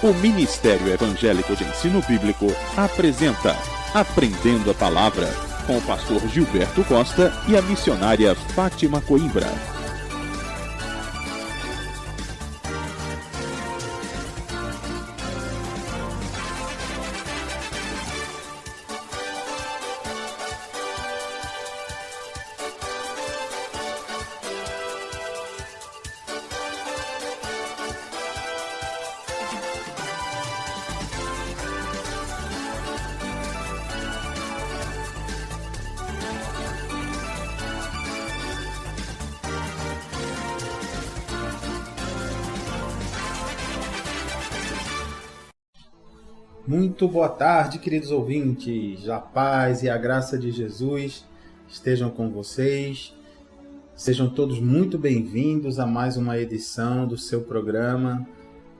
O Ministério Evangélico de Ensino Bíblico apresenta Aprendendo a Palavra, com o pastor Gilberto Costa e a missionária Fátima Coimbra. Muito boa tarde, queridos ouvintes. A paz e a graça de Jesus estejam com vocês. Sejam todos muito bem-vindos a mais uma edição do seu programa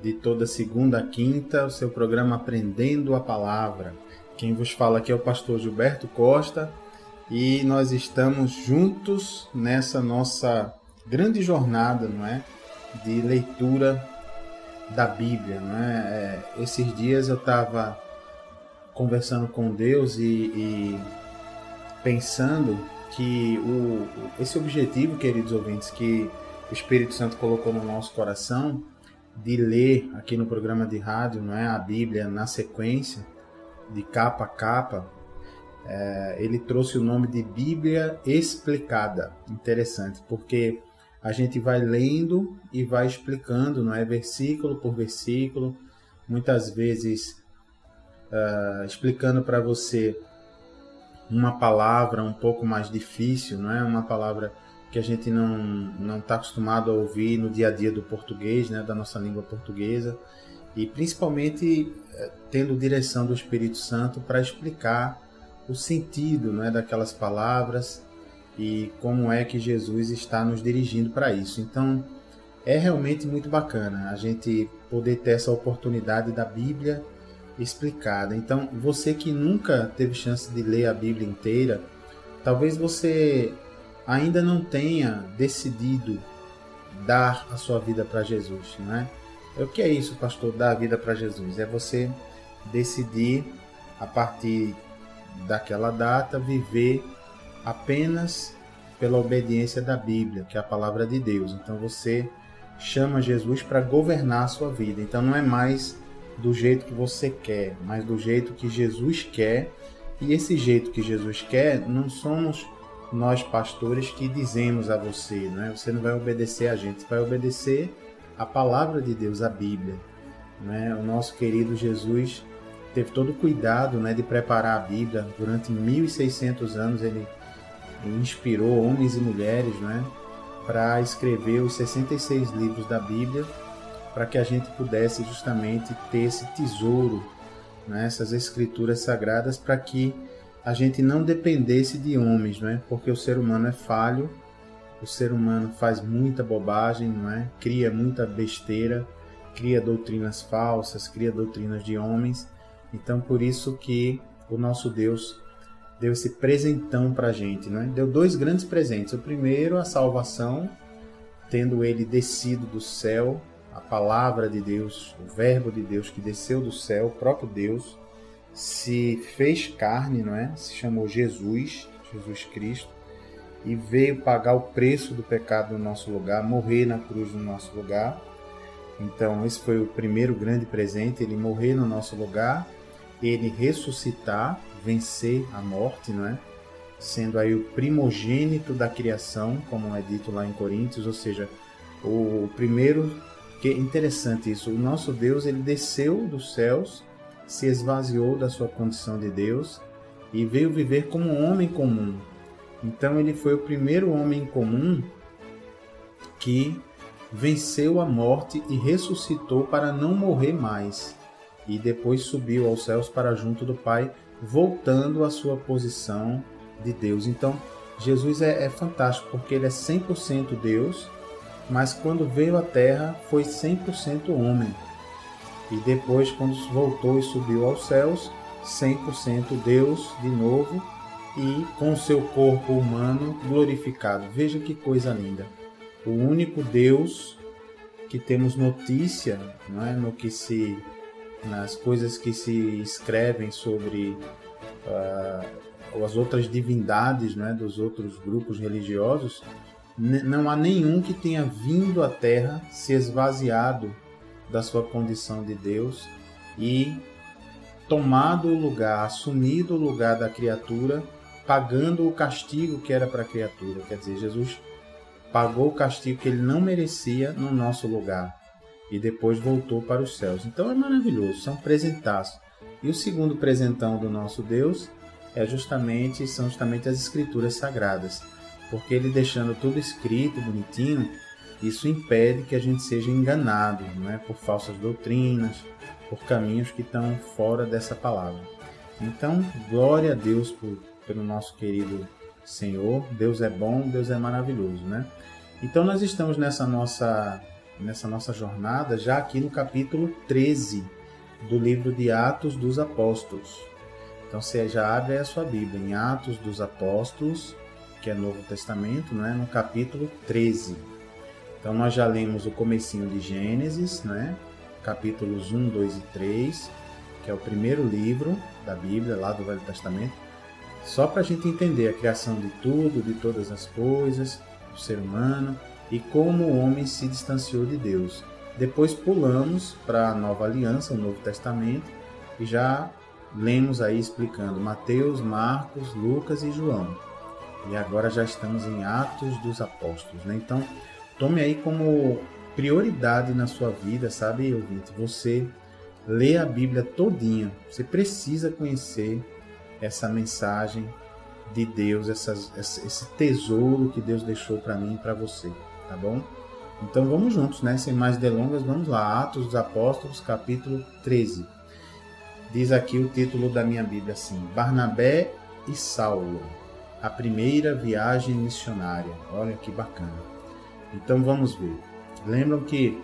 de toda segunda a quinta, o seu programa Aprendendo a Palavra. Quem vos fala aqui é o pastor Gilberto Costa e nós estamos juntos nessa nossa grande jornada, não é, de leitura da Bíblia, né? Esses dias eu estava conversando com Deus e pensando que esse objetivo, queridos ouvintes, que o Espírito Santo colocou no nosso coração, de ler aqui no programa de rádio, não é, a Bíblia na sequência, de capa a capa, ele trouxe o nome de Bíblia Explicada. Interessante, porque a gente vai lendo e vai explicando, não é? Versículo por versículo, muitas vezes explicando para você uma palavra um pouco mais difícil, não é? Uma palavra que a gente não está acostumado a ouvir no dia a dia do português, né? Da nossa língua portuguesa, e principalmente tendo direção do Espírito Santo para explicar o sentido, não é? Daquelas palavras, e como é que Jesus está nos dirigindo para isso. Então, é realmente muito bacana a gente poder ter essa oportunidade da Bíblia explicada. Então, você que nunca teve chance de ler a Bíblia inteira, talvez você ainda não tenha decidido dar a sua vida para Jesus, não é? O que é isso, pastor, dar a vida para Jesus? É você decidir, a partir daquela data, viver apenas pela obediência da Bíblia, que é a palavra de Deus. Então você chama Jesus para governar a sua vida. Então não é mais do jeito que você quer, mas do jeito que Jesus quer. E esse jeito que Jesus quer, não somos nós pastores que dizemos a você, não é? Você não vai obedecer a gente, você vai obedecer a palavra de Deus, a Bíblia, não é? O nosso querido Jesus teve todo o cuidado, né, de preparar a Bíblia. Durante 1.600 anos ele inspirou homens e mulheres, né, para escrever os 66 livros da Bíblia, para que a gente pudesse justamente ter esse tesouro, né, essas escrituras sagradas, para que a gente não dependesse de homens, né, porque o ser humano é falho, o ser humano faz muita bobagem, não é? Cria muita besteira, cria doutrinas falsas, cria doutrinas de homens. Então, por isso que o nosso Deus deu esse presentão para a gente, né? Deu dois grandes presentes. O primeiro, a salvação, tendo ele descido do céu, a palavra de Deus, o verbo de Deus que desceu do céu, o próprio Deus, se fez carne, não é? Se chamou Jesus Cristo, e veio pagar o preço do pecado no nosso lugar, morrer na cruz no nosso lugar. Então, esse foi o primeiro grande presente, ele morrer no nosso lugar, ele ressuscitar, vencer a morte, não é? Sendo aí o primogênito da criação, como é dito lá em Coríntios, ou seja, o primeiro, que é interessante isso, o nosso Deus, ele desceu dos céus, se esvaziou da sua condição de Deus e veio viver como um homem comum. Então ele foi o primeiro homem comum que venceu a morte e ressuscitou para não morrer mais. E depois subiu aos céus para junto do Pai, voltando à sua posição de Deus. Então, Jesus é fantástico, porque ele é 100% Deus, mas quando veio à Terra, foi 100% homem. E depois, quando voltou e subiu aos céus, 100% Deus de novo, e com o seu corpo humano glorificado. Veja que coisa linda. O único Deus que temos notícia, não é, no que se nas coisas que se escrevem sobre as outras divindades, né, dos outros grupos religiosos, não há nenhum que tenha vindo à Terra, se esvaziado da sua condição de Deus e tomado o lugar, assumido o lugar da criatura, pagando o castigo que era para a criatura. Quer dizer, Jesus pagou o castigo que ele não merecia no nosso lugar e depois voltou para os céus. Então é maravilhoso, são presentaços. E o segundo presentão do nosso Deus são justamente as Escrituras Sagradas, porque ele deixando tudo escrito, bonitinho, isso impede que a gente seja enganado, não é? Por falsas doutrinas, por caminhos que estão fora dessa palavra. Então, glória a Deus pelo nosso querido Senhor. Deus é bom, Deus é maravilhoso, né? Então, nós estamos nessa nossa jornada já aqui no capítulo 13 do livro de Atos dos Apóstolos. Então, você já abre a sua Bíblia em Atos dos Apóstolos, que é Novo Testamento, né? No capítulo 13. Então, nós já lemos o comecinho de Gênesis, né? Capítulos 1, 2 e 3, que é o primeiro livro da Bíblia, lá do Velho Testamento, só para a gente entender a criação de tudo, de todas as coisas, do ser humano, e como o homem se distanciou de Deus. Depois pulamos para a Nova Aliança, o Novo Testamento, e já lemos aí explicando Mateus, Marcos, Lucas e João. E agora já estamos em Atos dos Apóstolos, né? Então, tome aí como prioridade na sua vida, sabe, ouvinte? Você lê a Bíblia todinha. Você precisa conhecer essa mensagem de Deus, esse tesouro que Deus deixou para mim e para você, tá bom? Então vamos juntos, né? Sem mais delongas, vamos lá. Atos dos Apóstolos, capítulo 13. Diz aqui o título da minha Bíblia assim: Barnabé e Saulo, a primeira viagem missionária. Olha que bacana. Então vamos ver. Lembram que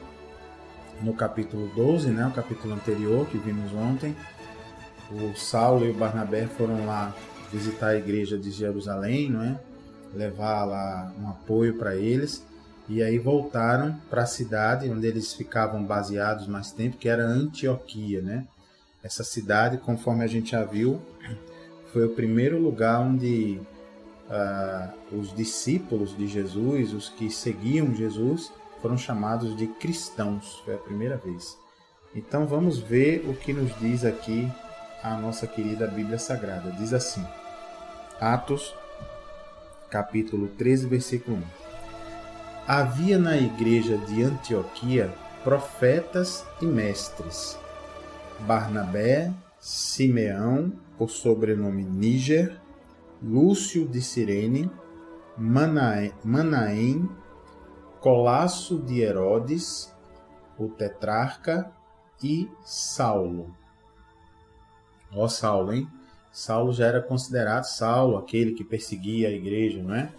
no capítulo 12, né, o capítulo anterior que vimos ontem, o Saulo e o Barnabé foram lá visitar a igreja de Jerusalém, não é? Levar lá um apoio para eles, e aí voltaram para a cidade onde eles ficavam baseados mais tempo, que era Antioquia, né? Essa cidade, conforme a gente já viu, foi o primeiro lugar onde os discípulos de Jesus, os que seguiam Jesus, foram chamados de cristãos. Foi a primeira vez. Então vamos ver o que nos diz aqui a nossa querida Bíblia Sagrada. Diz assim, Atos, capítulo 13, versículo 1. Havia na igreja de Antioquia profetas e mestres: Barnabé, Simeão, por sobrenome Níger, Lúcio de Cirene, Manaém, Colasso de Herodes, o tetrarca, e Saulo. Ó Saulo, hein? Saulo já era considerado Saulo, aquele que perseguia a igreja, não é?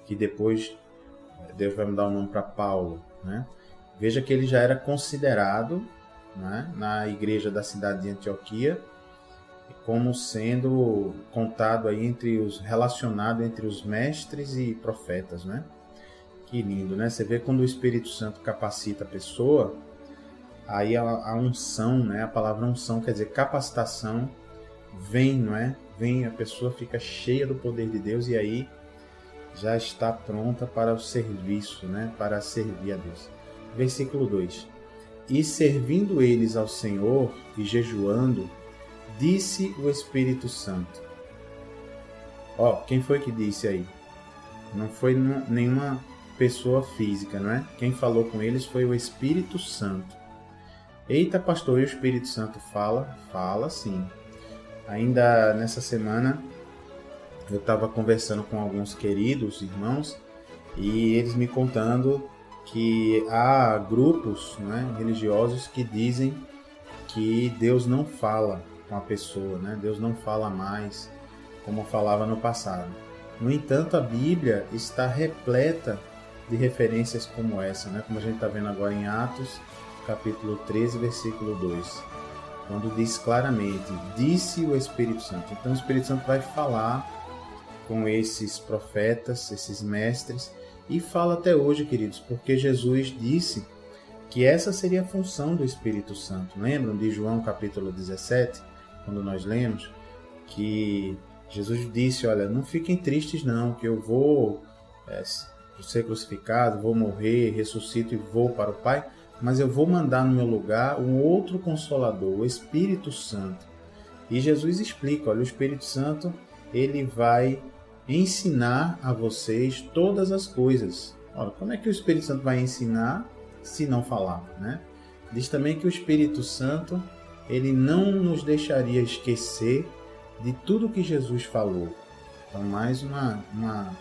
Que depois Deus vai mudar o nome para Paulo, né? Veja que ele já era considerado, né, na igreja da cidade de Antioquia como sendo contado aí relacionado entre os mestres e profetas, né? Que lindo, né? Você vê quando o Espírito Santo capacita a pessoa, aí a unção, né? A palavra unção quer dizer capacitação, vem, não é? Vem, a pessoa fica cheia do poder de Deus e aí já está pronta para o serviço, né? Para servir a Deus. Versículo 2. E servindo eles ao Senhor e jejuando, disse o Espírito Santo. Ó, quem foi que disse aí? Não foi nenhuma pessoa física, não é? Quem falou com eles foi o Espírito Santo. Eita, pastor, e o Espírito Santo fala? Fala sim. Ainda nessa semana eu estava conversando com alguns queridos irmãos e eles me contando que há grupos, né, religiosos que dizem que Deus não fala com a pessoa, né? Deus não fala mais como falava no passado. No entanto, a Bíblia está repleta de referências como essa, né? Como a gente está vendo agora em Atos, capítulo 13, versículo 2, quando diz claramente, disse o Espírito Santo. Então o Espírito Santo vai falar com esses profetas, esses mestres, e fala até hoje, queridos, porque Jesus disse que essa seria a função do Espírito Santo. Lembram de João capítulo 17, quando nós lemos que Jesus disse, olha, não fiquem tristes não, que eu vou ser crucificado, vou morrer, ressuscito e vou para o Pai, mas eu vou mandar no meu lugar um outro Consolador, o Espírito Santo. E Jesus explica, olha, o Espírito Santo, ele vai ensinar a vocês todas as coisas. Olha, como é que o Espírito Santo vai ensinar se não falar, né? Diz também que o Espírito Santo, ele não nos deixaria esquecer de tudo que Jesus falou. Então, mais uma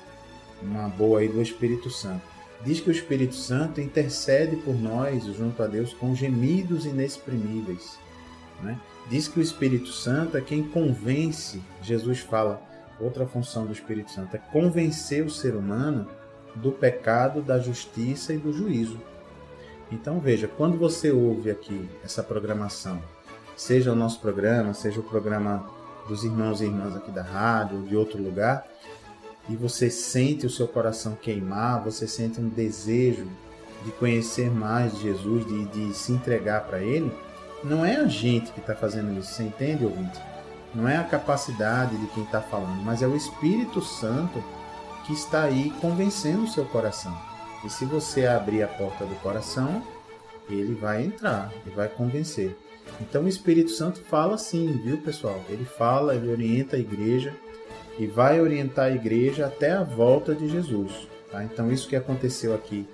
boa aí do Espírito Santo. Diz que o Espírito Santo intercede por nós junto a Deus com gemidos inexprimíveis, né? Diz que o Espírito Santo é quem convence. Jesus fala, outra função do Espírito Santo é convencer o ser humano do pecado, da justiça e do juízo. Então veja, quando você ouve aqui essa programação, seja o nosso programa, seja o programa dos irmãos e irmãs aqui da rádio ou de outro lugar, e você sente o seu coração queimar, você sente um desejo de conhecer mais de Jesus, de se entregar para Ele, não é a gente que está fazendo isso, você entende, ouvinte? Não é a capacidade de quem está falando, mas é o Espírito Santo que está aí convencendo o seu coração. E se você abrir a porta do coração, ele vai entrar e vai convencer. Então o Espírito Santo fala sim, viu pessoal? Ele fala, ele orienta a igreja e vai orientar a igreja até a volta de Jesus. Tá? Então isso que aconteceu aqui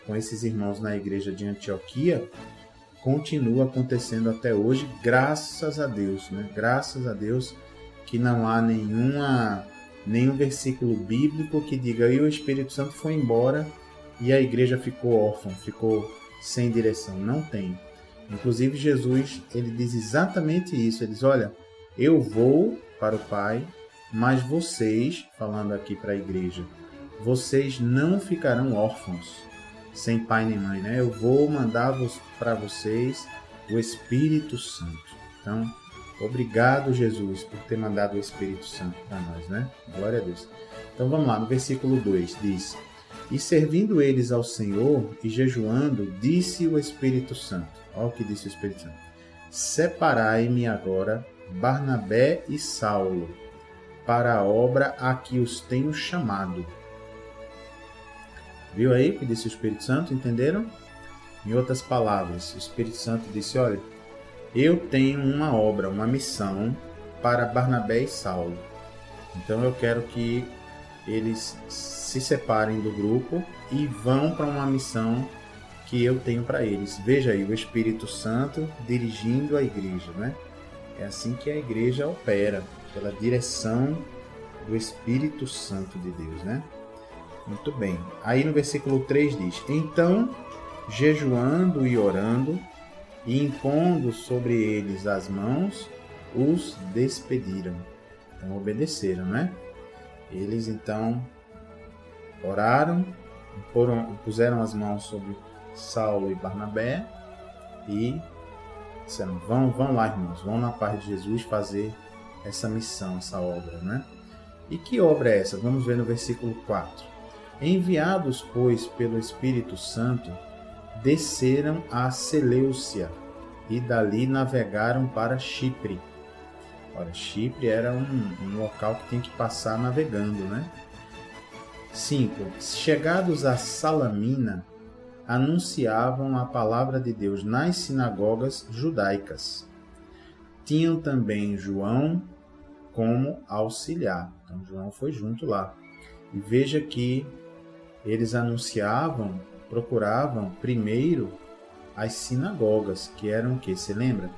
com esses irmãos na igreja de Antioquia continua acontecendo até hoje, graças a Deus, né? Graças a Deus que não há nenhum versículo bíblico que diga e o Espírito Santo foi embora e a igreja ficou órfã, ficou sem direção. Não tem. Inclusive Jesus, ele diz exatamente isso. Ele diz, olha, eu vou para o Pai, mas vocês, falando aqui para a igreja, vocês não ficarão órfãos, sem pai nem mãe, né? Eu vou mandar para vocês o Espírito Santo. Então, obrigado, Jesus, por ter mandado o Espírito Santo para nós, né? Glória a Deus. Então, vamos lá, no versículo 2, diz, e servindo eles ao Senhor e jejuando, disse o Espírito Santo. Olha o que disse o Espírito Santo. Separai-me agora Barnabé e Saulo para a obra a que os tenho chamado. Viu aí o que disse o Espírito Santo? Entenderam? Em outras palavras, o Espírito Santo disse, olha, eu tenho uma obra, uma missão para Barnabé e Saulo. Então eu quero que eles se separem do grupo e vão para uma missão que eu tenho para eles. Veja aí, o Espírito Santo dirigindo a igreja, né? É assim que a igreja opera, pela direção do Espírito Santo de Deus, né? Muito bem. Aí no versículo 3 diz, então, jejuando e orando, e impondo sobre eles as mãos, os despediram. Então obedeceram, né? Eles então oraram, puseram as mãos sobre Saulo e Barnabé e disseram, vão lá, irmãos, vão na paz de Jesus fazer essa missão, essa obra, né? E que obra é essa? Vamos ver no versículo 4. Enviados, pois, pelo Espírito Santo, desceram a Seleucia e dali navegaram para Chipre. Ora, Chipre era um local que tinha que passar navegando, né? 5. Chegados a Salamina, anunciavam a palavra de Deus nas sinagogas judaicas. Tinham também João como auxiliar. Então, João foi junto lá. E veja que eles anunciavam, procuravam primeiro as sinagogas, que eram o quê? Você lembra?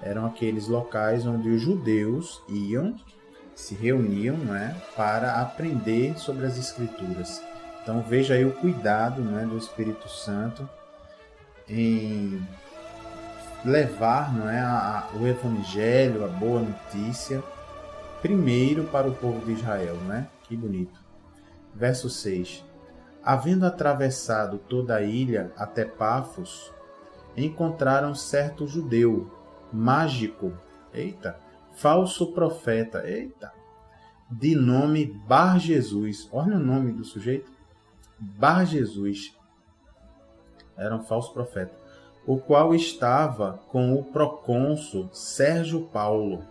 Eram aqueles locais onde os judeus iam, se reuniam, né, para aprender sobre as Escrituras. Então veja aí o cuidado, né, do Espírito Santo em levar, não é, o Evangelho, a boa notícia, primeiro para o povo de Israel, né? Que bonito. Verso 6. Havendo atravessado toda a ilha até Pafos, encontraram certo judeu, mágico, falso profeta, de nome Bar Jesus. Olha o nome do sujeito. Bar Jesus. Era um falso profeta. o qual estava com o procônsul Sérgio Paulo.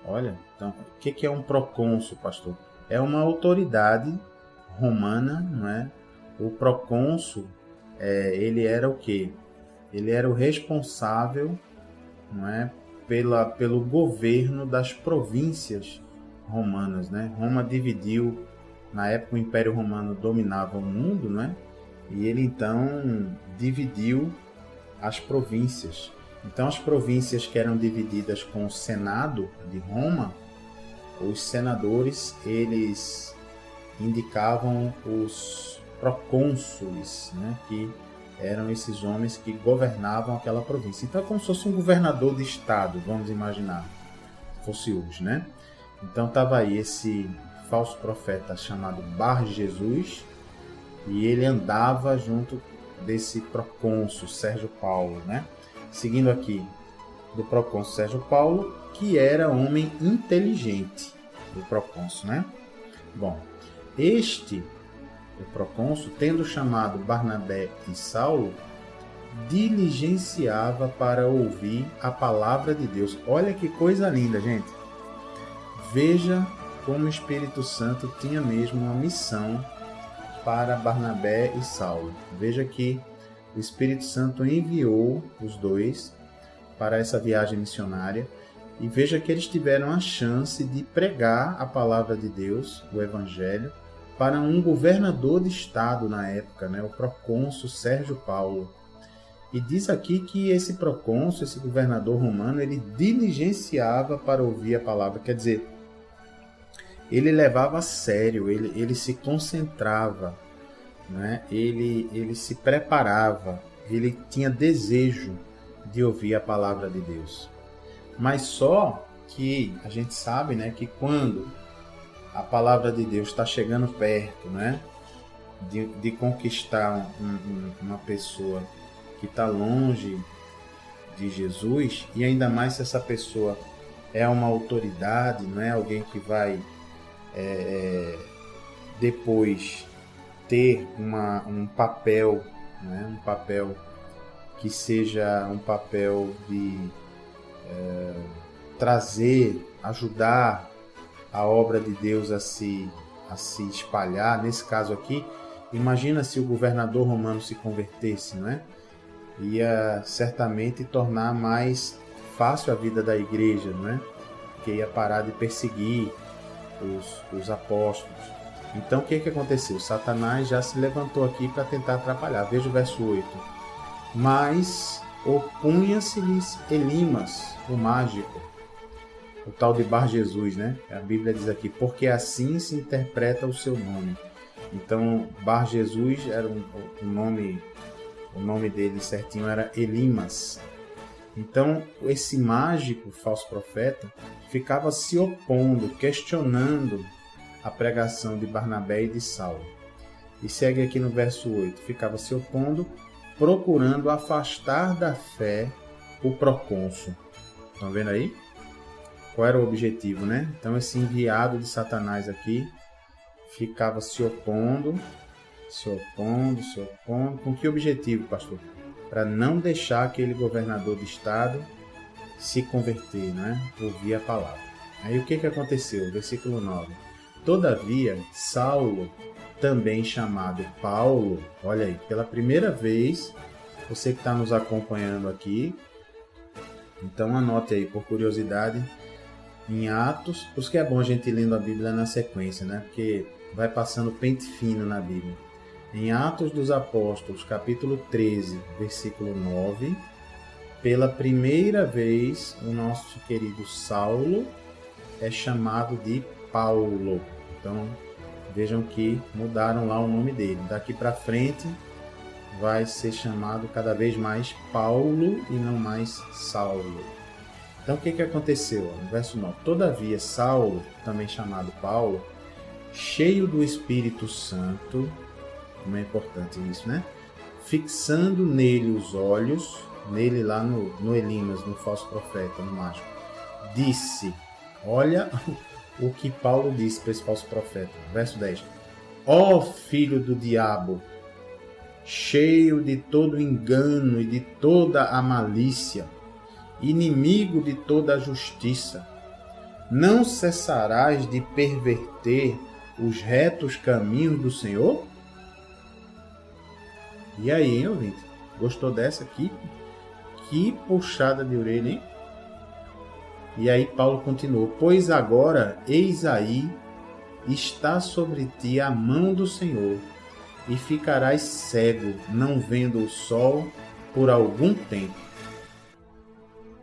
Olha, então, o que é um procônsul, pastor? É uma autoridade romana, não é? O procônsul, ele era o quê? Ele era o responsável, não é, pelo governo das províncias romanas, né? Roma dividiu, na época o Império Romano dominava o mundo, né? E ele então dividiu as províncias. Então as províncias que eram divididas com o Senado de Roma, os senadores, eles indicavam os procônsules, né? Que eram esses homens que governavam aquela província. Então é como se fosse um governador de estado, vamos imaginar, fosse hoje, né? Então estava aí esse falso profeta chamado Bar Jesus, e ele andava junto desse procônsul Sérgio Paulo, né? Seguindo aqui do procônsul Sérgio Paulo, que era homem inteligente, o procônsul, né? Bom, o procônsul, tendo chamado Barnabé e Saulo, diligenciava para ouvir a palavra de Deus. Olha que coisa linda, gente. Veja como o Espírito Santo tinha mesmo uma missão para Barnabé e Saulo. Veja que o Espírito Santo enviou os dois para essa viagem missionária, e veja que eles tiveram a chance de pregar a palavra de Deus, o Evangelho, para um governador de estado na época, né, o procônsul Sérgio Paulo. E diz aqui que esse procônsul, esse governador romano, ele diligenciava para ouvir a palavra, quer dizer, ele levava a sério, ele se concentrava, né? Ele se preparava, ele tinha desejo de ouvir a palavra de Deus. Mas só que a gente sabe, né, que quando a palavra de Deus está chegando perto, né, de conquistar uma pessoa que está longe de Jesus, e ainda mais se essa pessoa é uma autoridade, não é alguém que vai depois ter um papel, né, um papel que seja um papel de trazer, ajudar a obra de Deus a se espalhar. Nesse caso aqui, imagina se o governador romano se convertesse, não é? Ia certamente tornar mais fácil a vida da igreja, não é? Porque ia parar de perseguir os apóstolos. Então o que aconteceu? Satanás já se levantou aqui para tentar atrapalhar. Veja o verso 8. Mas opunha-se-lhes Elimas, o mágico, o tal de Bar Jesus, né? A Bíblia diz aqui, porque assim se interpreta o seu nome. Então, Bar Jesus era o nome dele certinho era Elimas. Então, esse mágico, falso profeta, ficava se opondo, questionando a pregação de Barnabé e de Saulo. E segue aqui no verso 8, ficava se opondo, procurando afastar da fé o procônsul. Estão vendo aí? Qual era o objetivo, né? Então esse enviado de Satanás aqui ficava se opondo. Com que objetivo, pastor? Para não deixar aquele governador de estado se converter, né? Ouvir a palavra. Aí o que aconteceu? Versículo 9. Todavia, Saulo, também chamado Paulo, olha aí, pela primeira vez, você que está nos acompanhando aqui, então anote aí, por curiosidade, em Atos, por isso que é bom a gente lendo a Bíblia na sequência, né? Porque vai passando pente fino na Bíblia. Em Atos dos Apóstolos, capítulo 13, versículo 9, pela primeira vez, o nosso querido Saulo é chamado de Paulo. Então, vejam que mudaram lá o nome dele. Daqui para frente, vai ser chamado cada vez mais Paulo e não mais Saulo. Então, o que aconteceu? No verso 9. Todavia, Saulo, também chamado Paulo, cheio do Espírito Santo, como é importante isso, né? Fixando nele os olhos, nele lá no Elimas, no falso profeta, no mágico, disse, olha o que Paulo disse para esse falso profeta, verso 10. Ó filho do diabo, cheio de todo engano e de toda a malícia, inimigo de toda a justiça. Não cessarás de perverter os retos caminhos do Senhor? E aí, hein, ouvinte? Gostou dessa aqui? Que puxada de orelha, hein? E aí Paulo continuou: pois agora, eis aí, está sobre ti a mão do Senhor, e ficarás cego, não vendo o sol por algum tempo.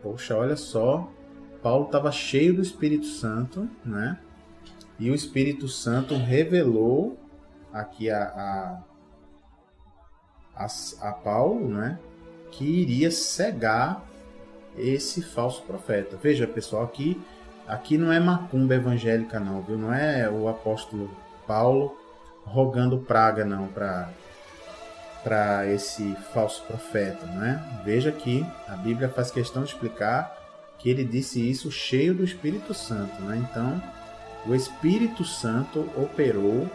Poxa, olha só, Paulo estava cheio do Espírito Santo, né? E o Espírito Santo revelou aqui a Paulo, né, que iria cegar esse falso profeta. Veja, pessoal, aqui não é macumba evangélica não, viu? Não é o apóstolo Paulo rogando praga não para esse falso profeta, né? Veja que a Bíblia faz questão de explicar que ele disse isso cheio do Espírito Santo, né? Então, o Espírito Santo operou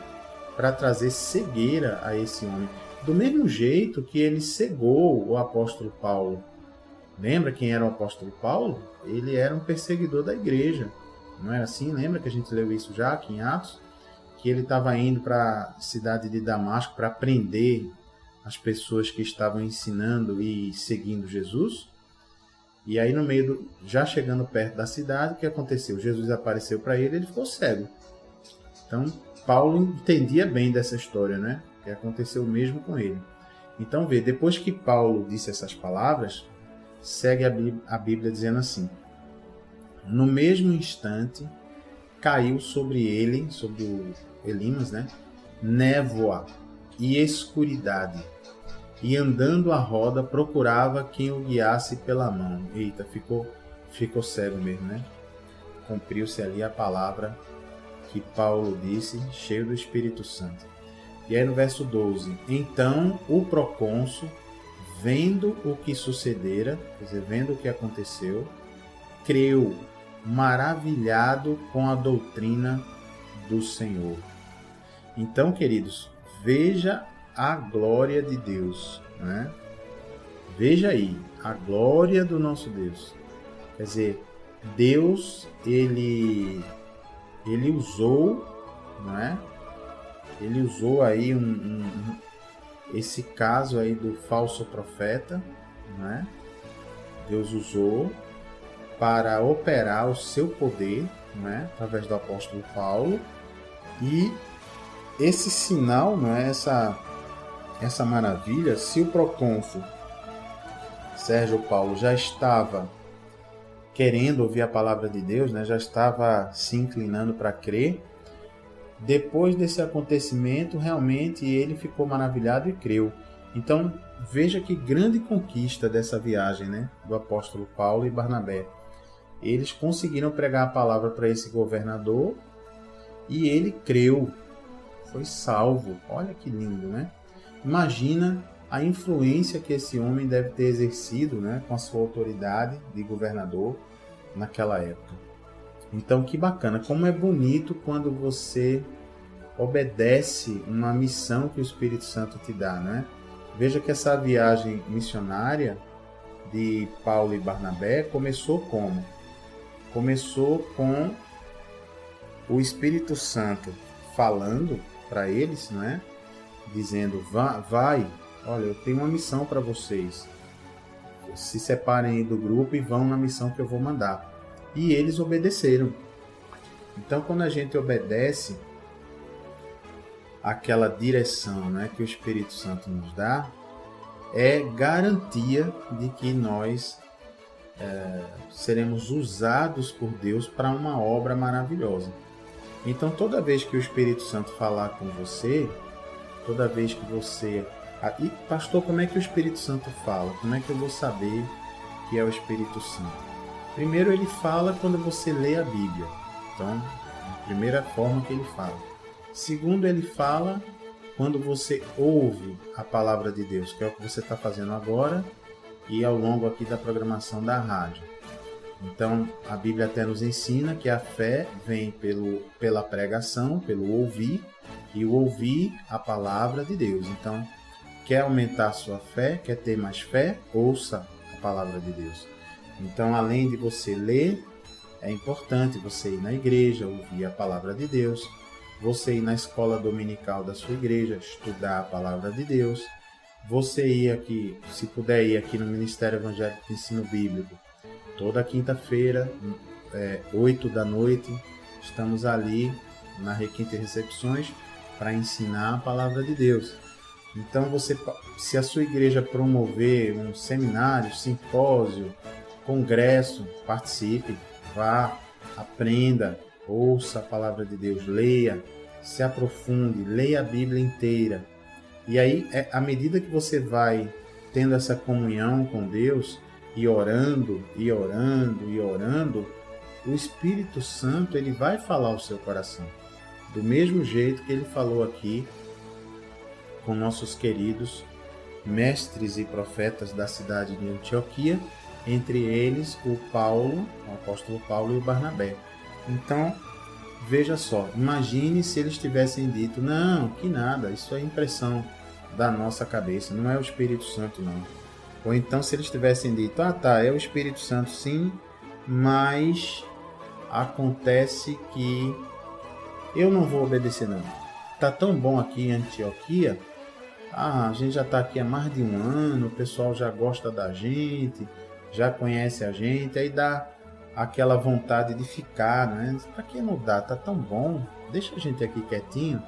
para trazer cegueira a esse homem, do mesmo jeito que ele cegou o apóstolo Paulo. Lembra quem era o apóstolo Paulo? Ele era um perseguidor da igreja. Não era assim? Lembra que a gente leu isso já aqui em Atos? Que ele estava indo para a cidade de Damasco para prender as pessoas que estavam ensinando e seguindo Jesus. E aí no meio, já chegando perto da cidade, o que aconteceu? Jesus apareceu para ele e ele ficou cego. Então, Paulo entendia bem dessa história, né? Que aconteceu o mesmo com ele. Então, vê, depois que Paulo disse essas palavras, segue a Bíblia dizendo assim: no mesmo instante, caiu sobre ele, sobre o Elimas, né, névoa e escuridade, e andando à roda procurava quem o guiasse pela mão. Eita, ficou cego mesmo, né? Cumpriu-se ali a palavra que Paulo disse, cheio do Espírito Santo. E aí no verso 12, então o procônsul, vendo o que sucedera, quer dizer, vendo o que aconteceu, creu, maravilhado com a doutrina do Senhor. Então, queridos, veja a glória de Deus, né? Veja aí, a glória do nosso Deus. Quer dizer, Deus, ele usou, não é? Ele usou aí esse caso aí do falso profeta, né? Deus usou para operar o seu poder, né? Através do apóstolo Paulo. E esse sinal, não é? Essa maravilha, se o procônsul Sérgio Paulo já estava querendo ouvir a palavra de Deus, né? Já estava se inclinando para crer, depois desse acontecimento, realmente ele ficou maravilhado e creu. Então, veja que grande conquista dessa viagem, né, do apóstolo Paulo e Barnabé. Eles conseguiram pregar a palavra para esse governador e ele creu, foi salvo. Olha que lindo, né? Imagina a influência que esse homem deve ter exercido, né, com a sua autoridade de governador naquela época. Então, que bacana, como é bonito quando você obedece uma missão que o Espírito Santo te dá, né? Veja que essa viagem missionária de Paulo e Barnabé começou como? Começou com o Espírito Santo falando para eles, né? Dizendo, vai, olha, eu tenho uma missão para vocês. Se separem aí do grupo e vão na missão que eu vou mandar. E eles obedeceram. Então, quando a gente obedece aquela direção, né, que o Espírito Santo nos dá, é garantia de que nós seremos usados por Deus para uma obra maravilhosa. Então, toda vez que o Espírito Santo falar com você, toda vez que você... E, pastor, como é que o Espírito Santo fala? Como é que eu vou saber que é o Espírito Santo? Primeiro, ele fala quando você lê a Bíblia. Então, a primeira forma que ele fala. Segundo, ele fala quando você ouve a palavra de Deus, que é o que você está fazendo agora e ao longo aqui da programação da rádio. Então, a Bíblia até nos ensina que a fé vem pela pregação, pelo ouvir, e o ouvir a palavra de Deus. Então, Quer aumentar a sua fé? Quer ter mais fé? Ouça a palavra de Deus. Então, além de você ler, é importante você ir na igreja, ouvir a palavra de Deus, você ir na escola dominical da sua igreja, estudar a palavra de Deus, você ir aqui, se puder ir aqui no Ministério Evangélico de Ensino Bíblico, toda quinta-feira, 8 da noite, estamos ali na Requinte Recepções para ensinar a palavra de Deus. Então, se a sua igreja promover um seminário, simpósio, congresso, participe, vá, aprenda, ouça a palavra de Deus, leia, se aprofunde, leia a Bíblia inteira. E aí, à medida que você vai tendo essa comunhão com Deus, e orando, e orando, e orando, o Espírito Santo ele vai falar ao seu coração. Do mesmo jeito que ele falou aqui com nossos queridos mestres e profetas da cidade de Antioquia, entre eles o apóstolo Paulo e o Barnabé. Então, veja só, imagine se eles tivessem dito, não, que nada, isso é impressão da nossa cabeça, não é o Espírito Santo não. Ou então se eles tivessem dito, é o Espírito Santo sim, mas acontece que eu não vou obedecer não. Tá tão bom aqui em Antioquia, a gente já está aqui há mais de um ano, o pessoal já gosta da gente, já conhece a gente, aí dá aquela vontade de ficar, né? Para que mudar? Tá tão bom, deixa a gente aqui quietinho.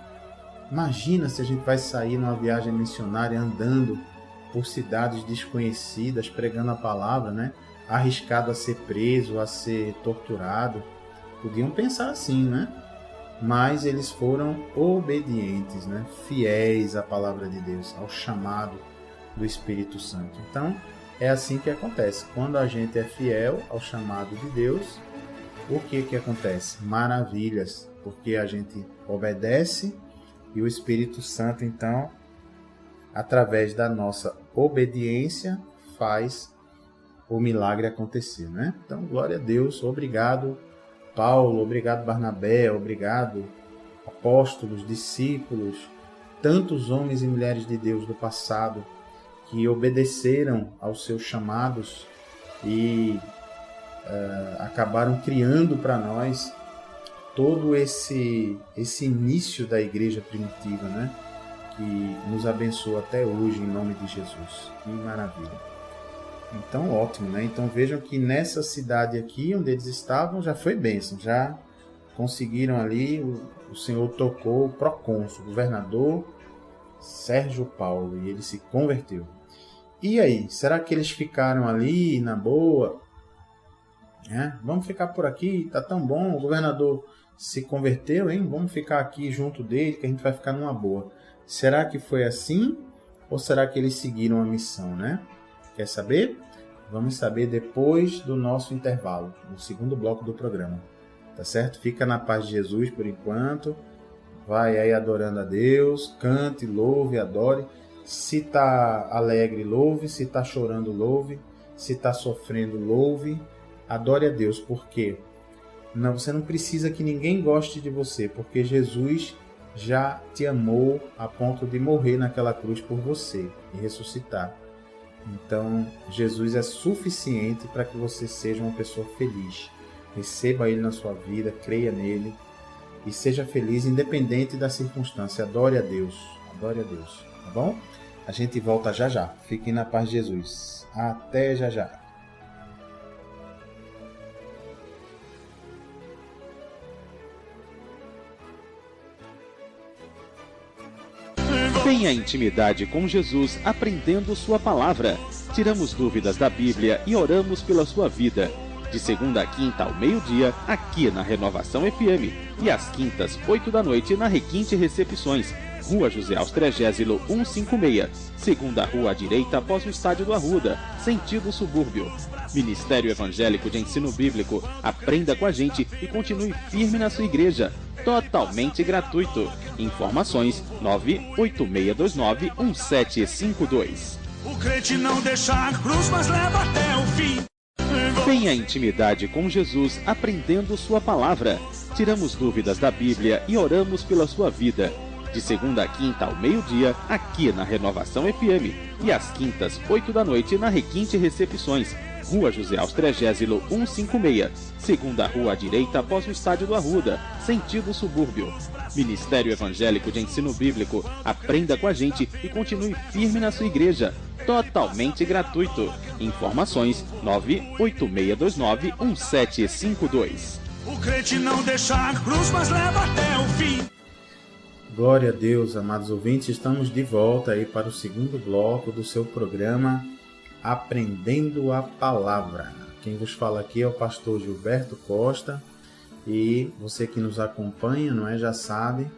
Imagina se a gente vai sair numa viagem missionária andando por cidades desconhecidas, pregando a palavra, né? Arriscado a ser preso, a ser torturado. Podiam pensar assim, né? Mas eles foram obedientes, né? Fiéis à palavra de Deus, ao chamado do Espírito Santo. Então, é assim que acontece. Quando a gente é fiel ao chamado de Deus, o que acontece? Maravilhas, porque a gente obedece e o Espírito Santo, então, através da nossa obediência, faz o milagre acontecer, né? Então, glória a Deus, obrigado Paulo, obrigado Barnabé, obrigado apóstolos, discípulos, tantos homens e mulheres de Deus do passado que obedeceram aos seus chamados e acabaram criando para nós todo esse início da igreja primitiva, né? Que nos abençoa até hoje em nome de Jesus. Que maravilha! Então, ótimo, né? Então vejam que nessa cidade aqui, onde eles estavam, já foi bênção, já conseguiram ali, o Senhor tocou o procônsul, o governador Sérgio Paulo, e ele se converteu. E aí, será que eles ficaram ali na boa? Vamos ficar por aqui, tá tão bom, o governador se converteu, hein? Vamos ficar aqui junto dele, que a gente vai ficar numa boa. Será que foi assim? Ou será que eles seguiram a missão, né? Quer saber? Vamos saber depois do nosso intervalo, no segundo bloco do programa. Tá certo? Fica na paz de Jesus por enquanto. Vai aí adorando a Deus, cante, louve, adore. Se tá alegre, louve. Se tá chorando, louve. Se tá sofrendo, louve. Adore a Deus, porque você não precisa que ninguém goste de você, porque Jesus já te amou a ponto de morrer naquela cruz por você e ressuscitar. Então, Jesus é suficiente para que você seja uma pessoa feliz. Receba Ele na sua vida, creia nele e seja feliz independente da circunstância. Adore a Deus, tá bom? A gente volta já já. Fiquem na paz de Jesus. Até já já. Tenha intimidade com Jesus aprendendo sua palavra. Tiramos dúvidas da Bíblia e oramos pela sua vida. De segunda a quinta ao meio-dia, aqui na Renovação FM. E às quintas, 8 da noite, na Requinte Recepções. Rua José Austrégésilo 156. Segunda rua à direita após o Estádio do Arruda, sentido subúrbio. Ministério Evangélico de Ensino Bíblico. Aprenda com a gente e continue firme na sua igreja. Totalmente gratuito. Informações 986291752. O crente não deixa a cruz, mas leva até o fim. Tenha intimidade com Jesus aprendendo sua palavra. Tiramos dúvidas da Bíblia e oramos pela sua vida. De segunda a quinta ao meio-dia, aqui na Renovação FM. E às quintas, 8 da noite, na Requinte Recepções, Rua José Austrégésilo 156, segunda rua à direita após o Estádio do Arruda, sentido subúrbio. Ministério Evangélico de Ensino Bíblico. Aprenda com a gente e continue firme na sua igreja. Totalmente gratuito. Informações 986291752. O crente não deixa a cruz, mas leva até o fim. Glória a Deus, amados ouvintes. Estamos de volta aí para o segundo bloco do seu programa Aprendendo a Palavra. Quem vos fala aqui é o pastor Gilberto Costa. E você que nos acompanha, não é, já sabe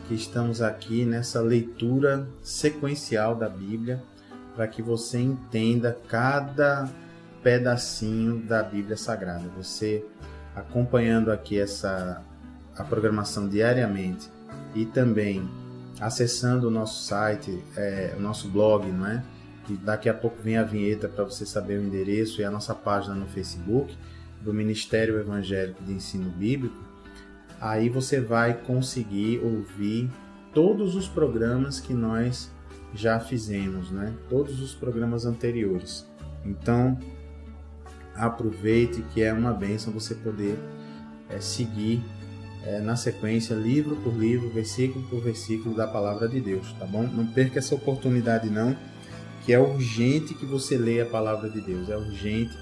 que estamos aqui nessa leitura sequencial da Bíblia para que você entenda cada pedacinho da Bíblia Sagrada. Você acompanhando aqui a programação diariamente e também acessando o nosso site, o nosso blog, não é? Que daqui a pouco vem a vinheta para você saber o endereço, e a nossa página no Facebook do Ministério Evangélico de Ensino Bíblico. Aí você vai conseguir ouvir todos os programas que nós já fizemos, né? Todos os programas anteriores. Então, aproveite, que é uma bênção você poder seguir na sequência, livro por livro, versículo por versículo da Palavra de Deus, tá bom? Não perca essa oportunidade não, que é urgente que você leia a Palavra de Deus, é urgente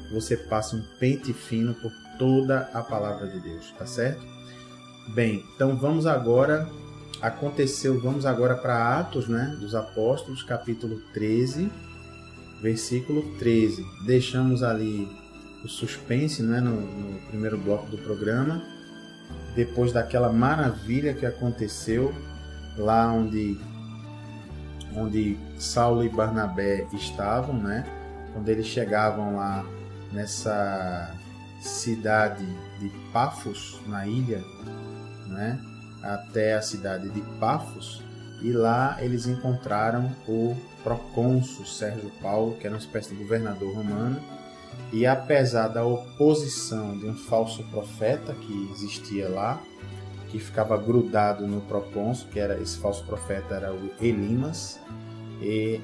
que você passe um pente fino por toda a Palavra de Deus, tá certo? Bem, então vamos agora para Atos, né, dos Apóstolos, capítulo 13, versículo 13. Deixamos ali o suspense, né, no primeiro bloco do programa, depois daquela maravilha que aconteceu lá onde Saulo e Barnabé estavam, né, quando eles chegavam lá nessa cidade de Pafos, na ilha, né, até a cidade de Pafos, e lá eles encontraram o procônsul Sérgio Paulo, que era uma espécie de governador romano, e apesar da oposição de um falso profeta que existia lá, que ficava grudado no procônsul, esse falso profeta era o Elimas, e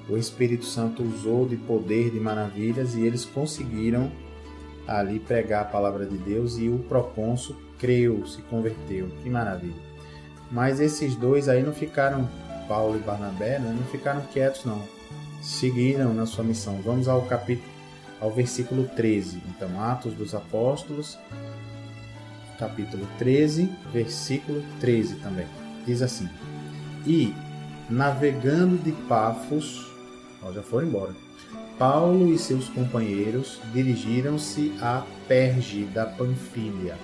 o Espírito Santo usou de poder, de maravilhas, e eles conseguiram ali pregar a palavra de Deus, e o procônsul creu, se converteu. Que maravilha! Mas esses dois aí não ficaram, Paulo e Barnabé, né, não ficaram quietos não. Seguiram na sua missão. Vamos ao versículo 13. Então, Atos dos Apóstolos, capítulo 13, versículo 13 também. Diz assim: E, navegando de Pafos, já foram embora, Paulo e seus companheiros dirigiram-se a Perge da Panfilha.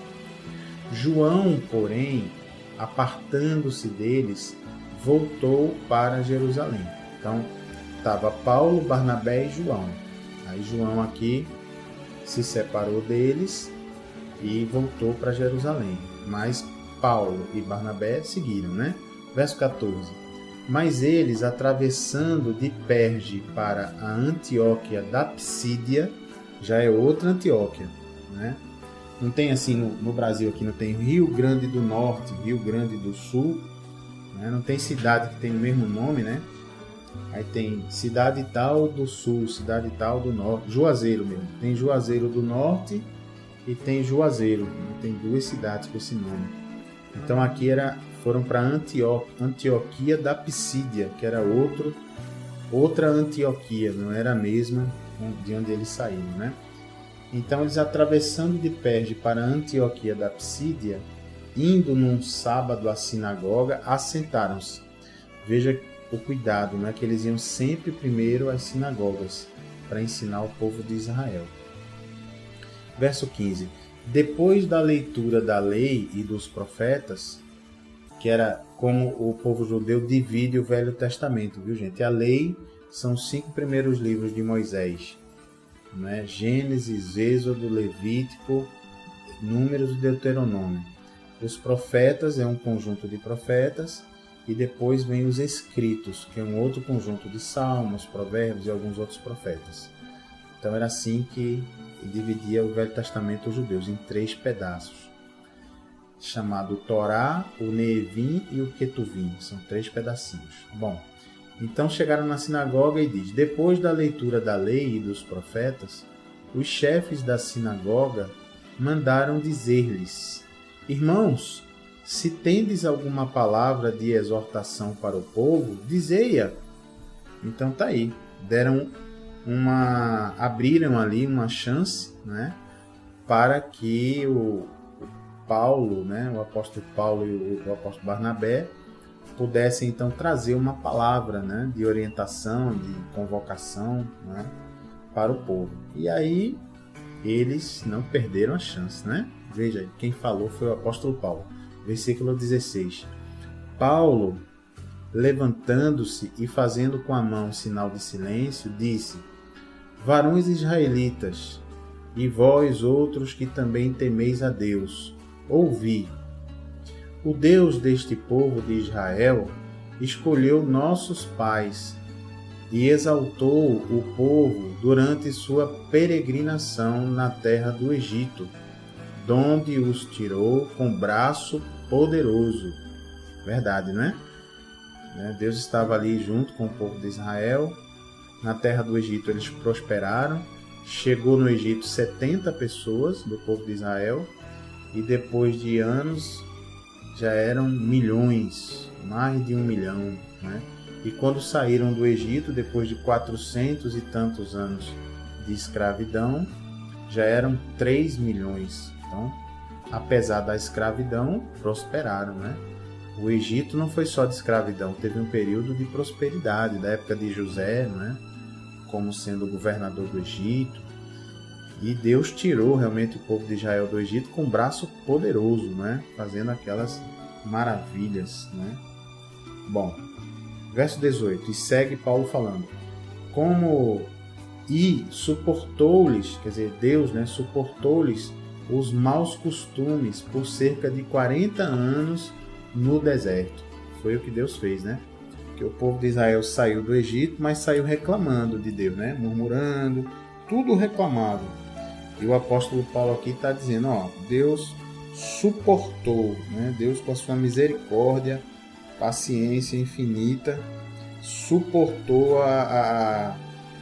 João, porém, apartando-se deles, voltou para Jerusalém. Então, estava Paulo, Barnabé e João. Aí João aqui se separou deles e voltou para Jerusalém. Mas Paulo e Barnabé seguiram, né? Verso 14. Mas eles, atravessando de Perge para a Antioquia da Psídia, já é outra Antioquia, né? Não tem assim no Brasil, aqui não tem Rio Grande do Norte, Rio Grande do Sul, né? Não tem cidade que tem o mesmo nome, né? Aí tem cidade tal do Sul, cidade tal do Norte, Juazeiro mesmo. Tem Juazeiro do Norte e tem Juazeiro, tem duas cidades com esse nome. Então aqui foram para Antioquia da Psídia, que era outra Antioquia, não era a mesma de onde eles saíram, né? Então eles, atravessando de Perge para Antioquia da Psídia, indo num sábado à sinagoga, assentaram-se. Veja o cuidado, né? Que eles iam sempre primeiro às sinagogas para ensinar o povo de Israel. Verso 15. Depois da leitura da lei e dos profetas, que era como o povo judeu divide o Velho Testamento, viu, gente? A lei são os 5 primeiros livros de Moisés, né? Gênesis, Êxodo, Levítico, Números e Deuteronômio. Os profetas é um conjunto de profetas, e depois vem os escritos, que é um outro conjunto de salmos, provérbios e alguns outros profetas. Então era assim que dividia o Velho Testamento os judeus, em 3 pedaços. chamado Torá, o Neevim e o Ketuvim. São 3 pedacinhos. Bom, então chegaram na sinagoga e diz: depois da leitura da lei e dos profetas, os chefes da sinagoga mandaram dizer-lhes: irmãos, se tendes alguma palavra de exortação para o povo, dizei-a. Então tá aí, abriram ali uma chance, né, para que o Paulo, né, o apóstolo Paulo e o apóstolo Barnabé pudessem então trazer uma palavra, né, de orientação, de convocação, né, para o povo. E aí eles não perderam a chance, né? Veja, quem falou foi o apóstolo Paulo. Versículo 16. Paulo, levantando-se e fazendo com a mão sinal de silêncio, disse: varões israelitas, e vós outros que também temeis a Deus, ouvi. O Deus deste povo de Israel escolheu nossos pais e exaltou o povo durante sua peregrinação na terra do Egito, donde os tirou com braço poderoso. Verdade, não é? Deus estava ali junto com o povo de Israel. Na terra do Egito eles prosperaram. Chegou no Egito 70 pessoas do povo de Israel. E depois de anos já eram milhões, mais de 1 milhão, né? E quando saíram do Egito, depois de 400 e tantos anos de escravidão, já eram 3 milhões. Então, apesar da escravidão, prosperaram, né? O Egito não foi só de escravidão, teve um período de prosperidade, da época de José, né, como sendo o governador do Egito. E Deus tirou realmente o povo de Israel do Egito com um braço poderoso, né, fazendo aquelas maravilhas, né? Bom, verso 18, e segue Paulo falando: e suportou-lhes, quer dizer, Deus, né, suportou-lhes os maus costumes por cerca de 40 anos no deserto. Foi o que Deus fez, né? Que o povo de Israel saiu do Egito, mas saiu reclamando de Deus, né? Murmurando, tudo reclamado. E o apóstolo Paulo aqui está dizendo, Deus suportou, né? Deus, com a sua misericórdia, paciência infinita, suportou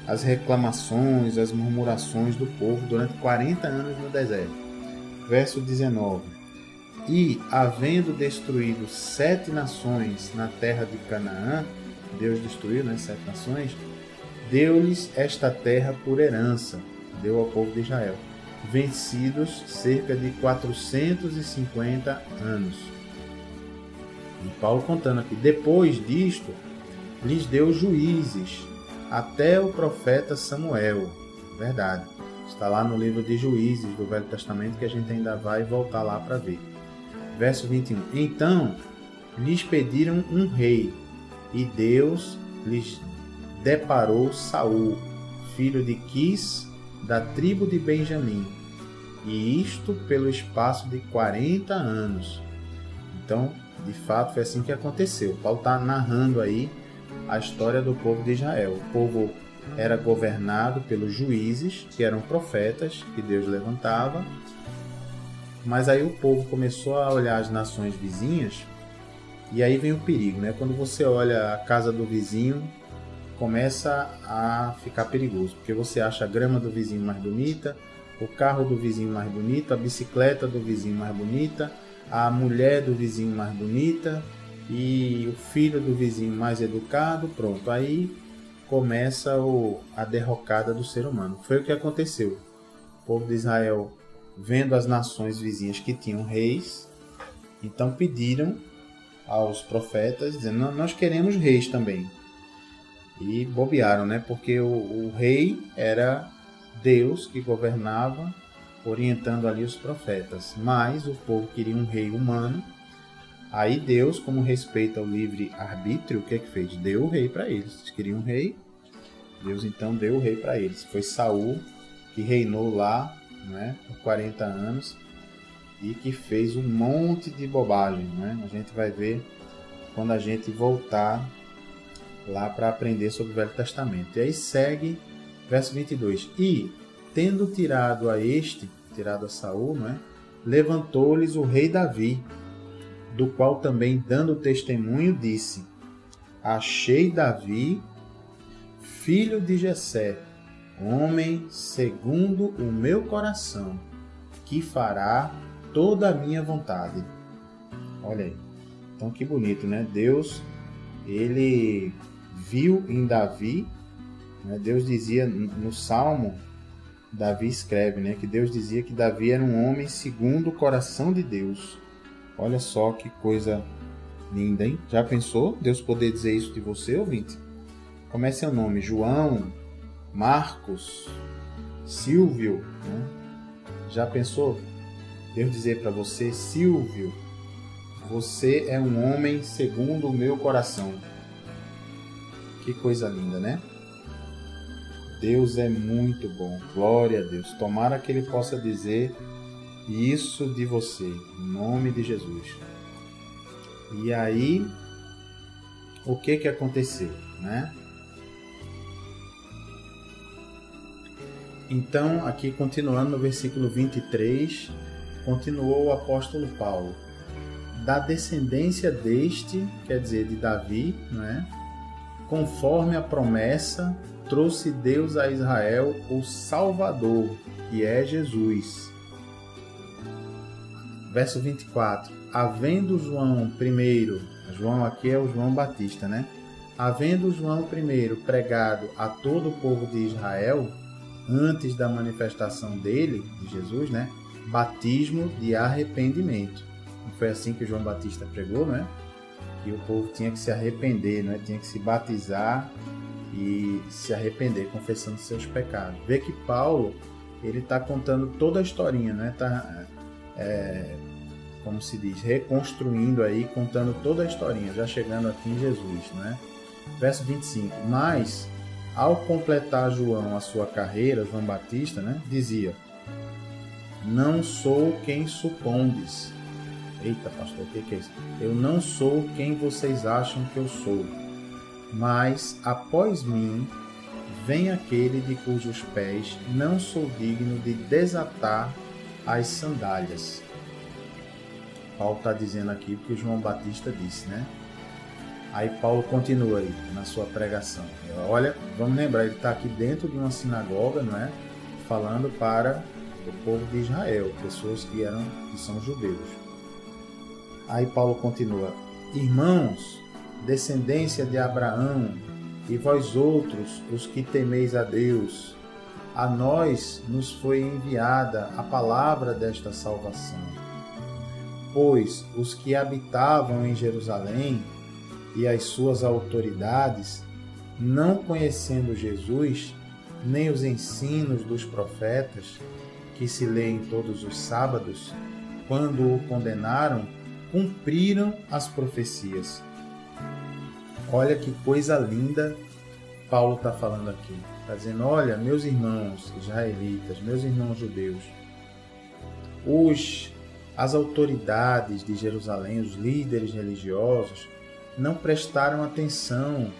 as reclamações, as murmurações do povo durante 40 anos no deserto. Verso 19. E, havendo destruído 7 nações na terra de Canaã, Deus destruiu, né, 7 nações, deu-lhes esta terra por herança, deu ao povo de Israel, vencidos cerca de 450 anos. E Paulo contando aqui, depois disto, lhes deu juízes, até o profeta Samuel. Verdade. Está lá no livro de Juízes do Velho Testamento, que a gente ainda vai voltar lá para ver. Verso 21. Então lhes pediram um rei, e Deus lhes deparou Saul, filho de Quis, da tribo de Benjamim, e isto pelo espaço de 40 anos. Então, de fato, foi assim que aconteceu. Paulo está narrando aí a história do povo de Israel. O povo era governado pelos juízes, que eram profetas que Deus levantava, mas aí o povo começou a olhar as nações vizinhas, e aí vem o perigo, né? Quando você olha a casa do vizinho, começa a ficar perigoso, porque você acha a grama do vizinho mais bonita, o carro do vizinho mais bonito, a bicicleta do vizinho mais bonita, a mulher do vizinho mais bonita e o filho do vizinho mais educado. Pronto, aí começa a derrocada do ser humano. Foi o que aconteceu. O povo de Israel, vendo as nações vizinhas que tinham reis, então pediram aos profetas, dizendo, nós queremos reis também. E bobearam, né? Porque o rei era Deus que governava, orientando ali os profetas. Mas o povo queria um rei humano. Aí Deus, como respeita o livre-arbítrio, o que é que fez? Deu o rei para eles. Eles queriam um rei, Deus então deu o rei para eles. Foi Saul que reinou lá, né, por 40 anos e que fez um monte de bobagem, né? A gente vai ver quando a gente voltar lá para aprender sobre o Velho Testamento. E aí segue verso 22. E, tendo tirado a Saul, né, levantou-lhes o rei Davi, do qual também, dando testemunho, disse: Achei Davi, filho de Jessé, homem segundo o meu coração, que fará toda a minha vontade. Olha aí. Então que bonito, né? Deus, ele viu em Davi, né? Deus dizia no Salmo, Davi escreve, né? Que Deus dizia que Davi era um homem segundo o coração de Deus. Olha só que coisa linda, hein? Já pensou Deus poder dizer isso de você, ouvinte? Como é seu nome? João, Marcos, Silvio, né? Já pensou Deus dizer para você: Silvio, você é um homem segundo o meu coração? Que coisa linda, né? Deus é muito bom. Glória a Deus. Tomara que Ele possa dizer isso de você, em nome de Jesus. E aí, o que aconteceu, né? Então, aqui continuando no versículo 23, continuou o apóstolo Paulo: da descendência deste, quer dizer, de Davi, né? Conforme a promessa, trouxe Deus a Israel o Salvador, que é Jesus. Verso 24. Havendo João primeiro, João aqui é o João Batista, né? Havendo João primeiro pregado a todo o povo de Israel, antes da manifestação dele, de Jesus, né? Batismo de arrependimento. Não foi assim que João Batista pregou, né? Que o povo tinha que se arrepender, né? Tinha que se batizar e se arrepender, confessando seus pecados. Vê que Paulo, ele está contando toda a historinha, né? Como se diz, reconstruindo aí, contando toda a historinha, já chegando aqui em Jesus, né? Verso 25. Mas, ao completar João a sua carreira, João Batista, né? Dizia: não sou quem supondes. Eita, pastor, o que é isso? Eu não sou quem vocês acham que eu sou, mas após mim vem aquele de cujos pés não sou digno de desatar as sandálias. Paulo está dizendo aqui porque João Batista disse, né? Aí Paulo continua aí na sua pregação. Olha, vamos lembrar, ele está aqui dentro de uma sinagoga, não é? Falando para o povo de Israel, pessoas que são judeus. Aí Paulo continua: irmãos, descendência de Abraão, e vós outros, os que temeis a Deus, a nós nos foi enviada a palavra desta salvação. Pois os que habitavam em Jerusalém e as suas autoridades, não conhecendo Jesus, nem os ensinos dos profetas, que se lêem todos os sábados, quando o condenaram, cumpriram as profecias. Olha que coisa linda Paulo está falando aqui. Está dizendo: olha, meus irmãos israelitas, meus irmãos judeus, as autoridades de Jerusalém, os líderes religiosos, não prestaram atenção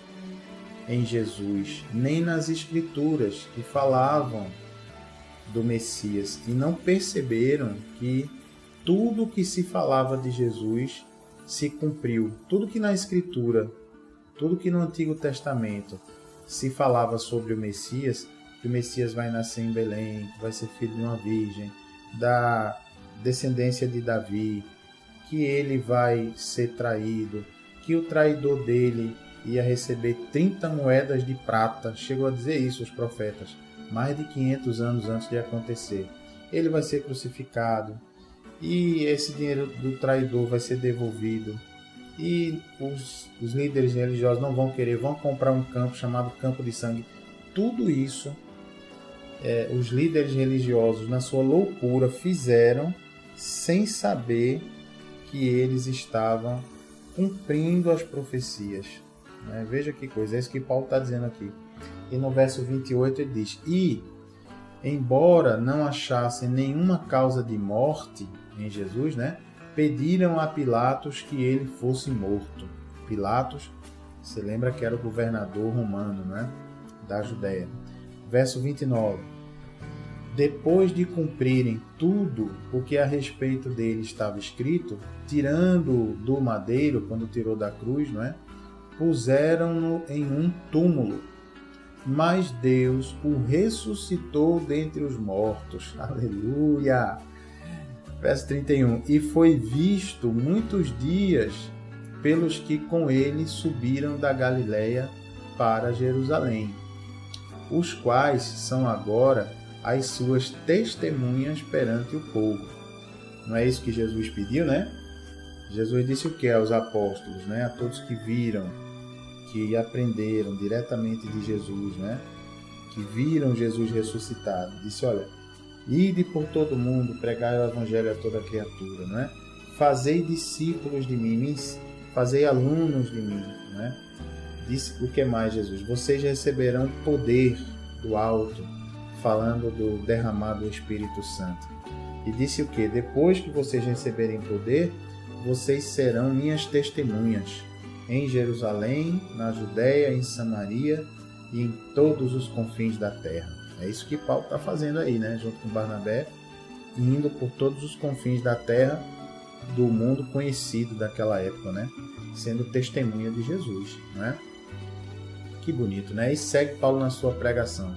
em Jesus, nem nas Escrituras que falavam do Messias, e não perceberam que tudo que se falava de Jesus se cumpriu. Tudo que na Escritura, tudo que no Antigo Testamento se falava sobre o Messias, que o Messias vai nascer em Belém, que vai ser filho de uma virgem, da descendência de Davi, que ele vai ser traído, que o traidor dele ia receber 30 moedas de prata. Chegou a dizer isso os profetas, mais de 500 anos antes de acontecer. Ele vai ser crucificado e esse dinheiro do traidor vai ser devolvido. E os líderes religiosos não vão querer, vão comprar um campo chamado Campo de Sangue. Tudo isso, os líderes religiosos, na sua loucura, fizeram sem saber que eles estavam cumprindo as profecias. Veja que coisa, é isso que Paulo está dizendo aqui. E no verso 28 ele diz: e, embora não achassem nenhuma causa de morte em Jesus, pediram a Pilatos que ele fosse morto. Pilatos, você lembra que era o governador romano, da Judéia. Verso 29. depois de cumprirem tudo o que a respeito dele estava escrito, tirando do madeiro, quando tirou da cruz, não é? Puseram-no em um túmulo. Mas Deus o ressuscitou dentre os mortos. Aleluia! Verso 31. E foi visto muitos dias pelos que com ele subiram da Galileia para Jerusalém, os quais são agora as suas testemunhas perante o povo. Não é isso que Jesus pediu, né? Jesus disse o que aos apóstolos, né? A todos que viram, que aprenderam diretamente de Jesus, né? Que viram Jesus ressuscitado. Disse, olha, ide por todo mundo, pregai o evangelho a toda criatura, né? Fazei discípulos de mim, fazei alunos de mim, né? Disse o que mais, Jesus? Vocês receberão poder do alto, falando do derramar do Espírito Santo. E disse o que? Depois que vocês receberem poder, vocês serão minhas testemunhas em Jerusalém, na Judéia, em Samaria e em todos os confins da terra. É isso que Paulo está fazendo aí, né? Junto com Barnabé, indo por todos os confins da terra, do mundo conhecido daquela época, né? Sendo testemunha de Jesus, né? Que bonito, né? E segue Paulo na sua pregação.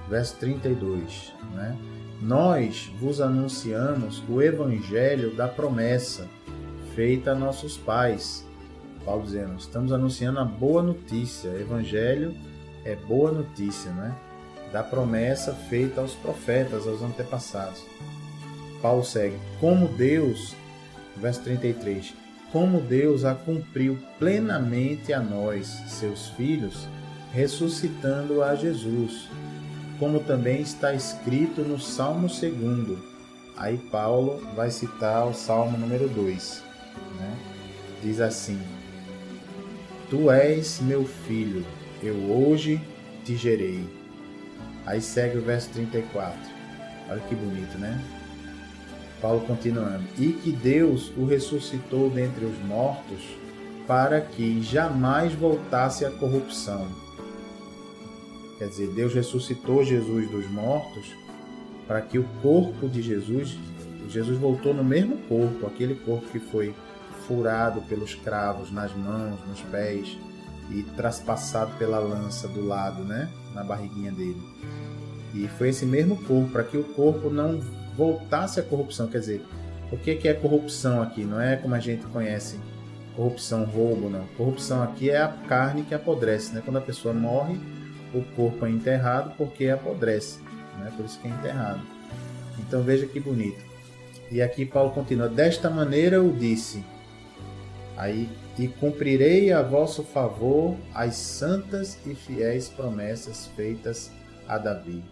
Verso 32, né? Nós vos anunciamos o evangelho da promessa feita a nossos pais. Paulo dizendo, estamos anunciando a boa notícia. Evangelho é boa notícia, né? Da promessa feita aos profetas, aos antepassados. Paulo segue, como Deus, verso 33, como Deus a cumpriu plenamente a nós, seus filhos, ressuscitando a Jesus, como também está escrito no Salmo 2. Aí Paulo vai citar o Salmo número 2. Né? Diz assim, Tu és meu filho, eu hoje te gerei. Aí segue o verso 34. Olha que bonito, né? Paulo continuando. E que Deus o ressuscitou dentre os mortos para que jamais voltasse à corrupção. Quer dizer, Deus ressuscitou Jesus dos mortos para que o corpo de Jesus voltou no mesmo corpo, aquele corpo que foi furado pelos cravos nas mãos, nos pés e traspassado pela lança do lado, né, na barriguinha dele. E foi esse mesmo corpo, para que o corpo não voltasse à corrupção. Quer dizer, o que é corrupção aqui? Não é como a gente conhece corrupção, roubo, não. Corrupção aqui é a carne que apodrece, né? Quando a pessoa morre, o corpo é enterrado porque apodrece, né? Por isso que é enterrado. Então veja que bonito. E aqui Paulo continua, desta maneira eu disse, aí, e cumprirei a vosso favor as santas e fiéis promessas feitas a Davi.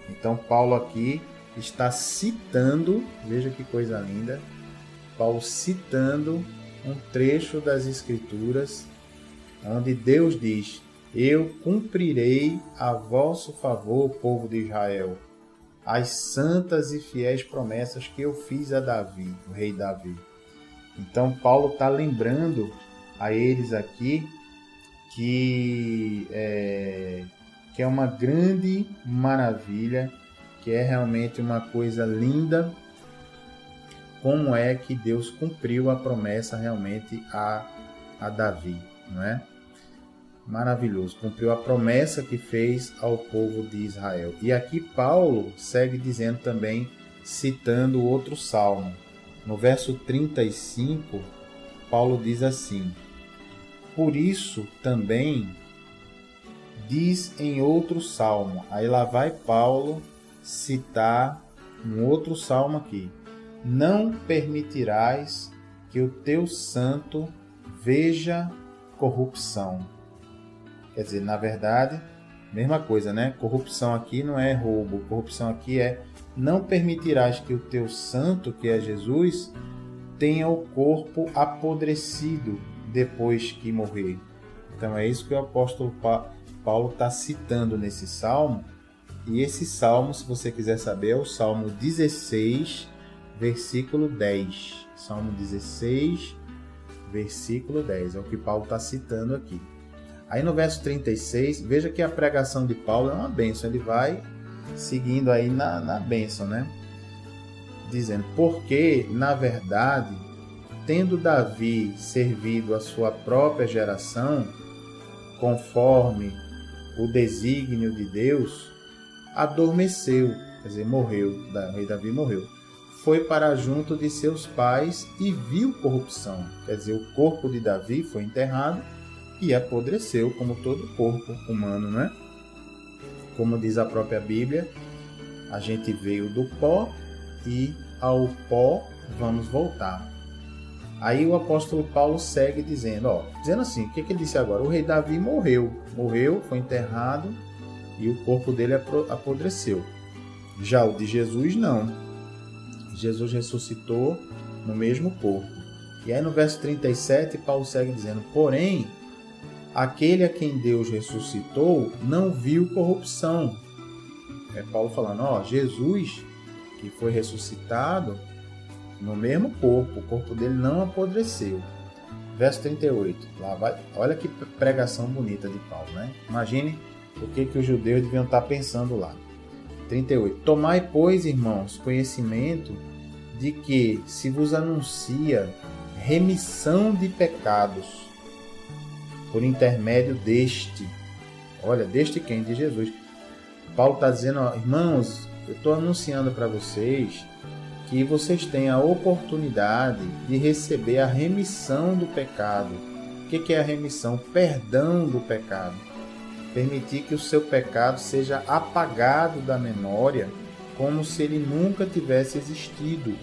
Então Paulo aqui está citando, veja que coisa linda, Paulo citando um trecho das Escrituras, onde Deus diz, eu cumprirei a vosso favor, povo de Israel, as santas e fiéis promessas que eu fiz a Davi, o rei Davi. Então Paulo está lembrando a eles aqui que é uma grande maravilha, que é realmente uma coisa linda, como é que Deus cumpriu a promessa realmente a Davi, não é? Maravilhoso, cumpriu a promessa que fez ao povo de Israel. E aqui Paulo segue dizendo também, citando outro salmo. No verso 35, Paulo diz assim, por isso também diz em outro salmo, aí lá vai Paulo citar um outro salmo aqui, não permitirás que o teu santo veja corrupção. Quer dizer, na verdade, mesma coisa, né? Corrupção aqui não é roubo, corrupção aqui é não permitirás que o teu santo, que é Jesus, tenha o corpo apodrecido depois que morrer. Então é isso que o apóstolo Paulo está citando nesse salmo. E esse salmo, se você quiser saber, é o Salmo 16, versículo 10. Salmo 16, versículo 10. É o que Paulo está citando aqui. Aí no verso 36, veja que a pregação de Paulo é uma bênção. Ele vai seguindo aí na bênção, né? Dizendo, porque, na verdade, tendo Davi servido a sua própria geração, conforme o desígnio de Deus, adormeceu, quer dizer, morreu, o rei Davi morreu. Foi para junto de seus pais e viu corrupção. Quer dizer, o corpo de Davi foi enterrado e apodreceu, como todo corpo humano, né? Como diz a própria Bíblia, a gente veio do pó e ao pó vamos voltar. Aí o apóstolo Paulo segue dizendo, dizendo assim, o que ele disse agora? O rei Davi morreu, foi enterrado e o corpo dele apodreceu. Já o de Jesus não. Jesus ressuscitou no mesmo corpo. E aí no verso 37, Paulo segue dizendo, porém, aquele a quem Deus ressuscitou não viu corrupção. É Paulo falando, Jesus, que foi ressuscitado no mesmo corpo, o corpo dele não apodreceu. Verso 38, lá vai, olha que pregação bonita de Paulo, né? Imagine o que os judeus deviam estar pensando lá. 38, tomai, pois, irmãos, conhecimento de que se vos anuncia remissão de pecados por intermédio deste. Olha, deste quem? De Jesus. Paulo está dizendo, irmãos, eu estou anunciando para vocês que vocês têm a oportunidade de receber a remissão do pecado. O que é a remissão? Perdão do pecado. Permitir que o seu pecado seja apagado da memória, como se ele nunca tivesse existido.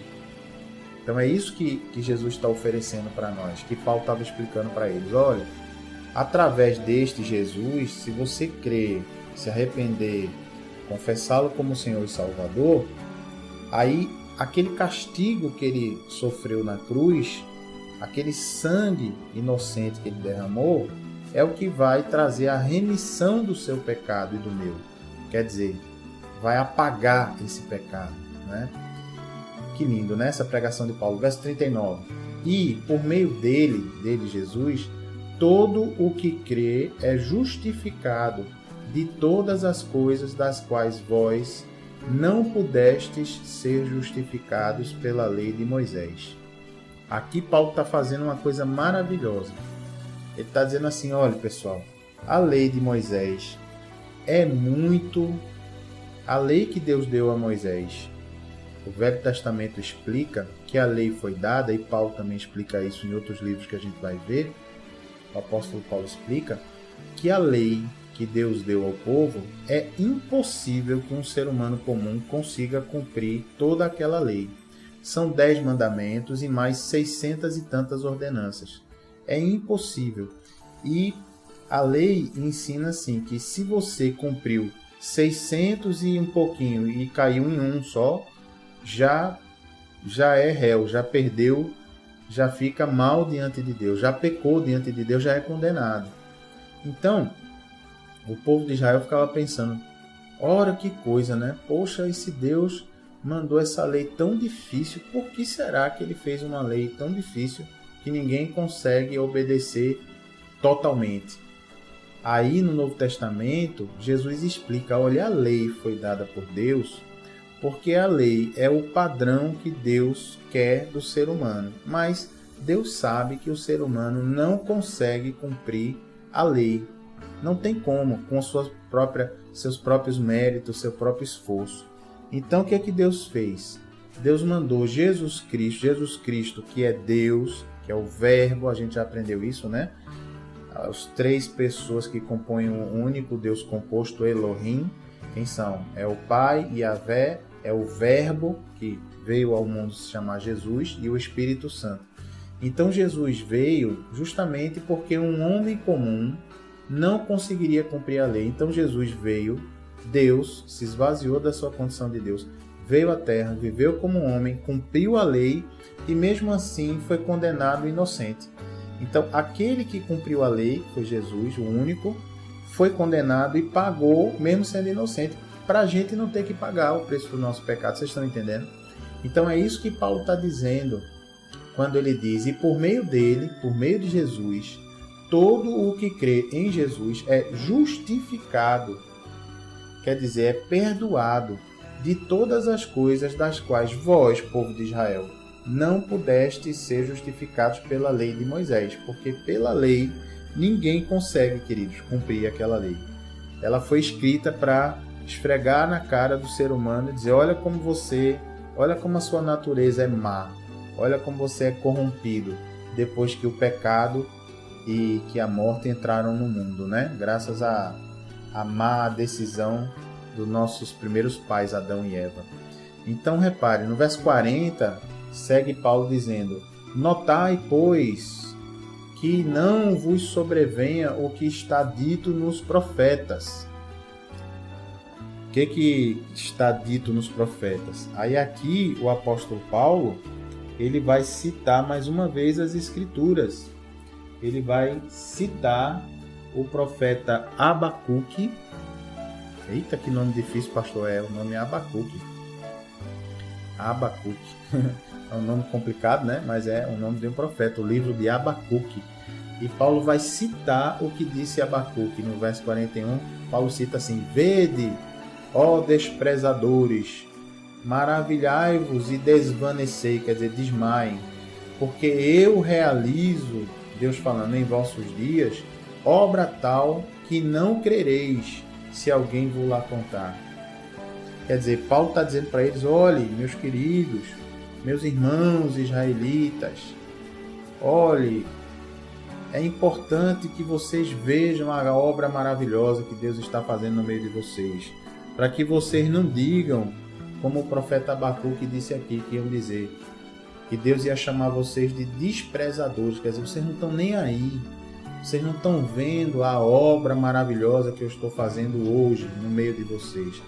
Então é isso que Jesus está oferecendo para nós, que Paulo estava explicando para eles. Olha, através deste Jesus, se você crer, se arrepender, confessá-lo como Senhor e Salvador, aí aquele castigo que ele sofreu na cruz, aquele sangue inocente que ele derramou, é o que vai trazer a remissão do seu pecado e do meu. Quer dizer, vai apagar esse pecado, né? Que lindo, né? Essa pregação de Paulo. Verso 39. E, por meio dele, Jesus, todo o que crê é justificado de todas as coisas das quais vós não pudestes ser justificados pela lei de Moisés. Aqui Paulo está fazendo uma coisa maravilhosa. Ele está dizendo assim, olha pessoal, a lei de Moisés é muito... A lei que Deus deu a Moisés, o Velho Testamento explica que a lei foi dada, e Paulo também explica isso em outros livros que a gente vai ver, o apóstolo Paulo explica, que a lei que Deus deu ao povo, é impossível que um ser humano comum consiga cumprir toda aquela lei. São 10 mandamentos e mais 600 e tantas ordenanças. É impossível. E a lei ensina assim, que se você cumpriu 600 e um pouquinho e caiu em um só, já é réu, já perdeu, já fica mal diante de Deus, já pecou diante de Deus, já é condenado. Então, o povo de Israel ficava pensando, ora que coisa, né? Poxa, esse Deus mandou essa lei tão difícil, por que será que ele fez uma lei tão difícil que ninguém consegue obedecer totalmente? Aí no Novo Testamento, Jesus explica, olha, a lei foi dada por Deus, porque a lei é o padrão que Deus quer do ser humano. Mas Deus sabe que o ser humano não consegue cumprir a lei. Não tem como, com seus próprios méritos, seu próprio esforço. Então o que é que Deus fez? Deus mandou Jesus Cristo que é Deus, que é o Verbo, a gente já aprendeu isso, né? As 3 pessoas que compõem um único Deus composto, Elohim, quem são? É o Pai, Yahvé, é o Verbo, que veio ao mundo se chamar Jesus, e o Espírito Santo. Então Jesus veio justamente porque um homem comum não conseguiria cumprir a lei. Então Jesus veio, Deus se esvaziou da sua condição de Deus, veio à terra, viveu como homem, cumpriu a lei e mesmo assim foi condenado inocente. Então aquele que cumpriu a lei, foi Jesus, o único, foi condenado e pagou, mesmo sendo inocente, para a gente não ter que pagar o preço do nosso pecado. Vocês estão entendendo? Então é isso que Paulo está dizendo quando ele diz, e por meio dele, por meio de Jesus, todo o que crê em Jesus é justificado. quer dizer, é perdoado de todas as coisas das quais vós, povo de Israel, não pudestes ser justificados pela lei de Moisés, porque pela lei ninguém consegue, queridos, cumprir aquela lei. Ela foi escrita para esfregar na cara do ser humano e dizer: olha como a sua natureza é má, olha como você é corrompido, depois que o pecado e que a morte entraram no mundo, né? Graças à má decisão dos nossos primeiros pais, Adão e Eva. Então repare, no verso 40, segue Paulo dizendo: notai, pois, que não vos sobrevenha o que está dito nos profetas. O que está dito nos profetas? Aí aqui o apóstolo Paulo, ele vai citar mais uma vez as Escrituras. Ele vai citar o profeta Abacuque. Eita, que nome difícil, pastor. O nome é Abacuque. Abacuque. É um nome complicado, né? Mas é o nome de um profeta, o livro de Abacuque. E Paulo vai citar o que disse Abacuque. No verso 41, Paulo cita assim: vede, ó desprezadores, maravilhai-vos e desvanecei, quer dizer, desmaiem, porque eu realizo, Deus falando, em vossos dias, obra tal que não crereis, se alguém vos lá contar. Quer dizer, Paulo está dizendo para eles: olhe, meus queridos, meus irmãos israelitas, olhe, é importante que vocês vejam a obra maravilhosa que Deus está fazendo no meio de vocês, para que vocês não digam, como o profeta Abacuque disse aqui, que iam dizer que Deus ia chamar vocês de desprezadores, quer dizer, vocês não estão nem aí, vocês não estão vendo a obra maravilhosa que eu estou fazendo hoje no meio de vocês.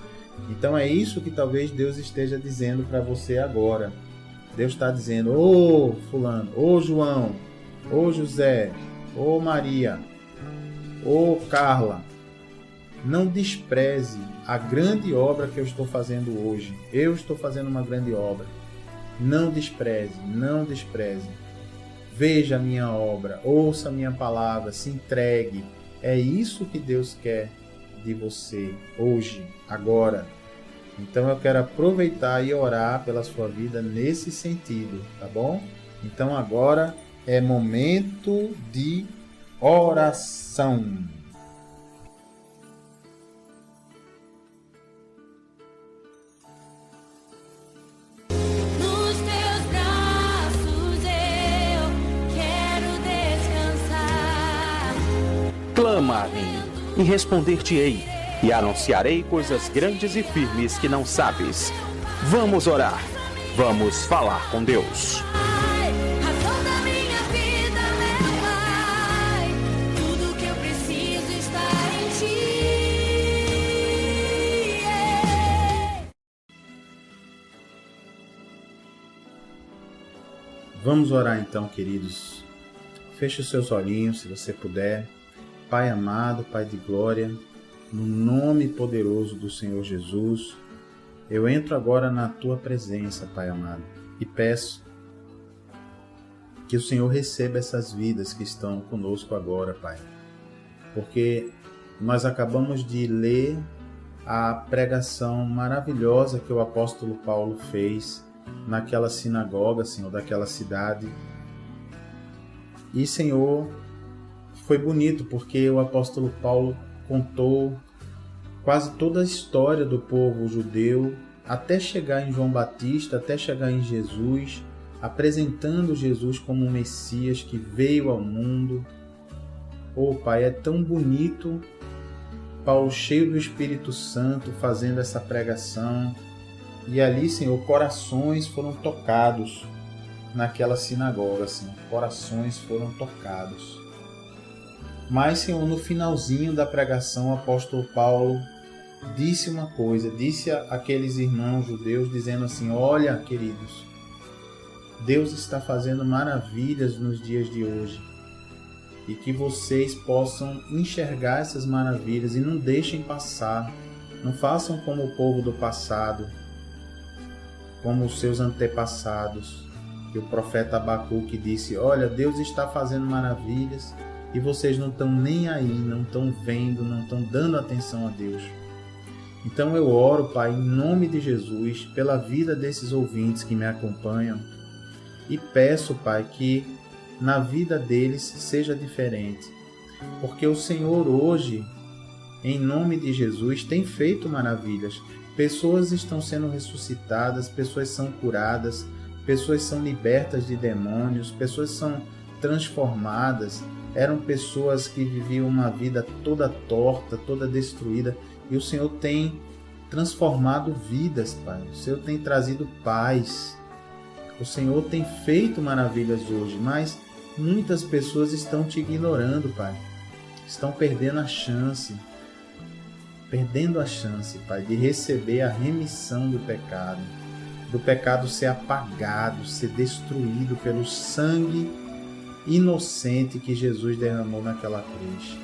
Então é isso que talvez Deus esteja dizendo para você agora. Deus está dizendo: ô fulano, ô João, ô José, ô Maria, ô Carla, não despreze a grande obra que eu estou fazendo hoje. Eu estou fazendo uma grande obra. Não despreze, não despreze. Veja a minha obra, ouça a minha palavra, se entregue. É isso que Deus quer de você hoje, agora. Então eu quero aproveitar e orar pela sua vida nesse sentido, tá bom? Então agora é momento de oração. Nos teus braços eu quero descansar. Clama a mim, e responder-te-ei, e anunciarei coisas grandes e firmes que não sabes. Vamos orar, vamos falar com Deus. Razão da minha vida, meu Pai, tudo que eu preciso está em Ti. Vamos orar então, queridos. Feche os seus olhinhos, se você puder. Pai amado, Pai de glória, no nome poderoso do Senhor Jesus, eu entro agora na Tua presença, Pai amado, e peço que o Senhor receba essas vidas que estão conosco agora, Pai. Porque nós acabamos de ler a pregação maravilhosa que o apóstolo Paulo fez naquela sinagoga, Senhor, daquela cidade. E, Senhor, foi bonito porque o apóstolo Paulo contou quase toda a história do povo judeu até chegar em João Batista, até chegar em Jesus, apresentando Jesus como um Messias que veio ao mundo. Oh, Pai, é tão bonito Paulo cheio do Espírito Santo fazendo essa pregação. E ali, Senhor, corações foram tocados naquela sinagoga, Senhor. Corações foram tocados. Mas, Senhor, no finalzinho da pregação, o apóstolo Paulo disse uma coisa, disse àqueles irmãos judeus, dizendo assim: olha, queridos, Deus está fazendo maravilhas nos dias de hoje, e que vocês possam enxergar essas maravilhas e não deixem passar, não façam como o povo do passado, como os seus antepassados, que o profeta Abacuque disse: olha, Deus está fazendo maravilhas, e vocês não estão nem aí, não estão vendo, não estão dando atenção a Deus. Então eu oro, Pai, em nome de Jesus, pela vida desses ouvintes que me acompanham e peço, Pai, que na vida deles seja diferente. Porque o Senhor hoje, em nome de Jesus, tem feito maravilhas. Pessoas estão sendo ressuscitadas, pessoas são curadas, pessoas são libertas de demônios, pessoas são transformadas. Eram pessoas que viviam uma vida toda torta, toda destruída, e o Senhor tem transformado vidas, Pai. O Senhor tem trazido paz. O Senhor tem feito maravilhas hoje, mas muitas pessoas estão te ignorando, Pai. Estão perdendo a chance, Pai, de receber a remissão do pecado ser apagado, ser destruído pelo sangue inocente que Jesus derramou naquela cruz.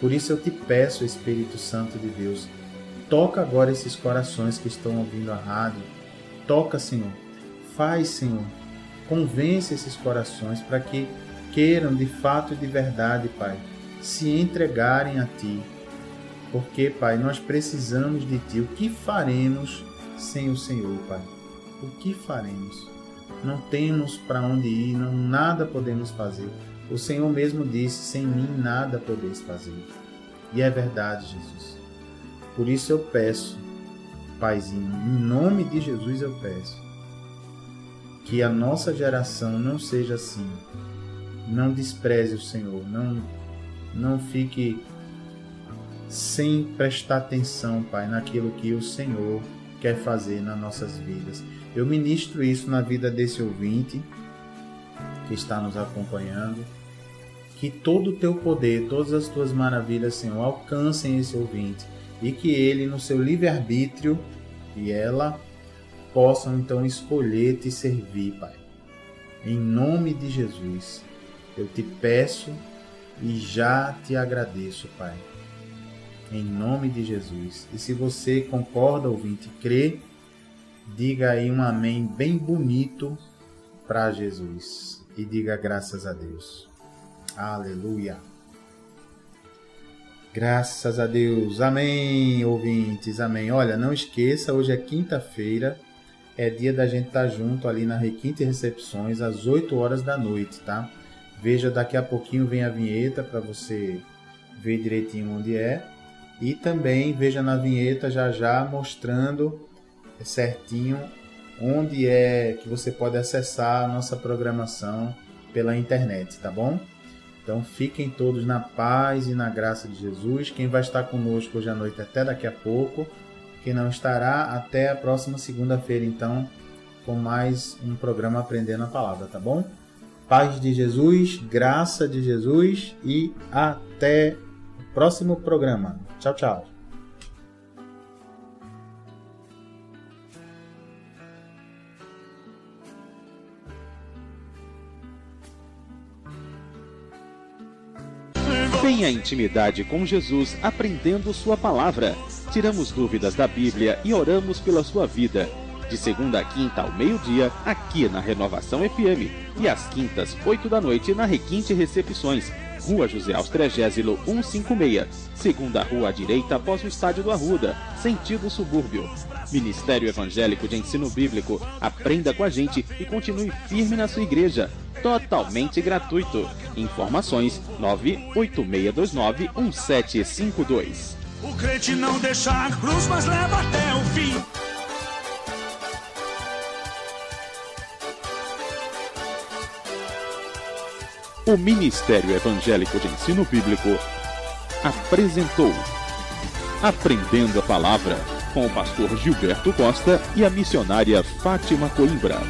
Por isso eu te peço, Espírito Santo de Deus, toca agora esses corações que estão ouvindo a rádio. Toca, Senhor. Faz, Senhor. Convence esses corações para que queiram de fato e de verdade, Pai, se entregarem a Ti. Porque, Pai, nós precisamos de Ti. O que faremos sem o Senhor, Pai? O que faremos? Não temos para onde ir, nada podemos fazer. O Senhor mesmo disse, sem mim nada podeis fazer. E é verdade, Jesus. Por isso eu peço, Paizinho, em nome de Jesus eu peço, que a nossa geração não seja assim. Não despreze o Senhor, não fique sem prestar atenção, Pai, naquilo que o Senhor quer fazer nas nossas vidas. Eu ministro isso na vida desse ouvinte que está nos acompanhando. Que todo o Teu poder, todas as Tuas maravilhas, Senhor, alcancem esse ouvinte e que ele, no seu livre-arbítrio, e ela possam então escolher Te servir, Pai. Em nome de Jesus, eu Te peço e já Te agradeço, Pai. Em nome de Jesus. E se você concorda, ouvinte, crê, diga aí um amém bem bonito para Jesus. E diga graças a Deus. Aleluia. Graças a Deus. Amém, ouvintes. Amém. Olha, não esqueça, hoje é quinta-feira. É dia da gente estar junto ali na Requinte Recepções às 8 horas da noite, tá? Veja, daqui a pouquinho vem a vinheta para você ver direitinho onde é. E também veja na vinheta já mostrando certinho onde é que você pode acessar a nossa programação pela internet, tá bom? Então fiquem todos na paz e na graça de Jesus. Quem vai estar conosco hoje à noite até daqui a pouco. Quem não estará, até a próxima segunda-feira, então, com mais um programa Aprendendo a Palavra, tá bom? Paz de Jesus, graça de Jesus e até o próximo programa. Tchau, tchau. Tenha intimidade com Jesus aprendendo sua palavra. Tiramos dúvidas da Bíblia e oramos pela sua vida. De segunda a quinta ao meio-dia, aqui na Renovação FM. E às quintas, 8 da noite, na Requinte Recepções, Rua José Austrégésilo 156, segunda rua à direita após o Estádio do Arruda, sentido subúrbio. Ministério Evangélico de Ensino Bíblico. Aprenda com a gente e continue firme na sua igreja. Totalmente gratuito. Informações 986291752. O crente não deixa a cruz, mas leva até o fim. O Ministério Evangélico de Ensino Bíblico apresentou Aprendendo a Palavra, com o pastor Gilberto Costa e a missionária Fátima Coimbra.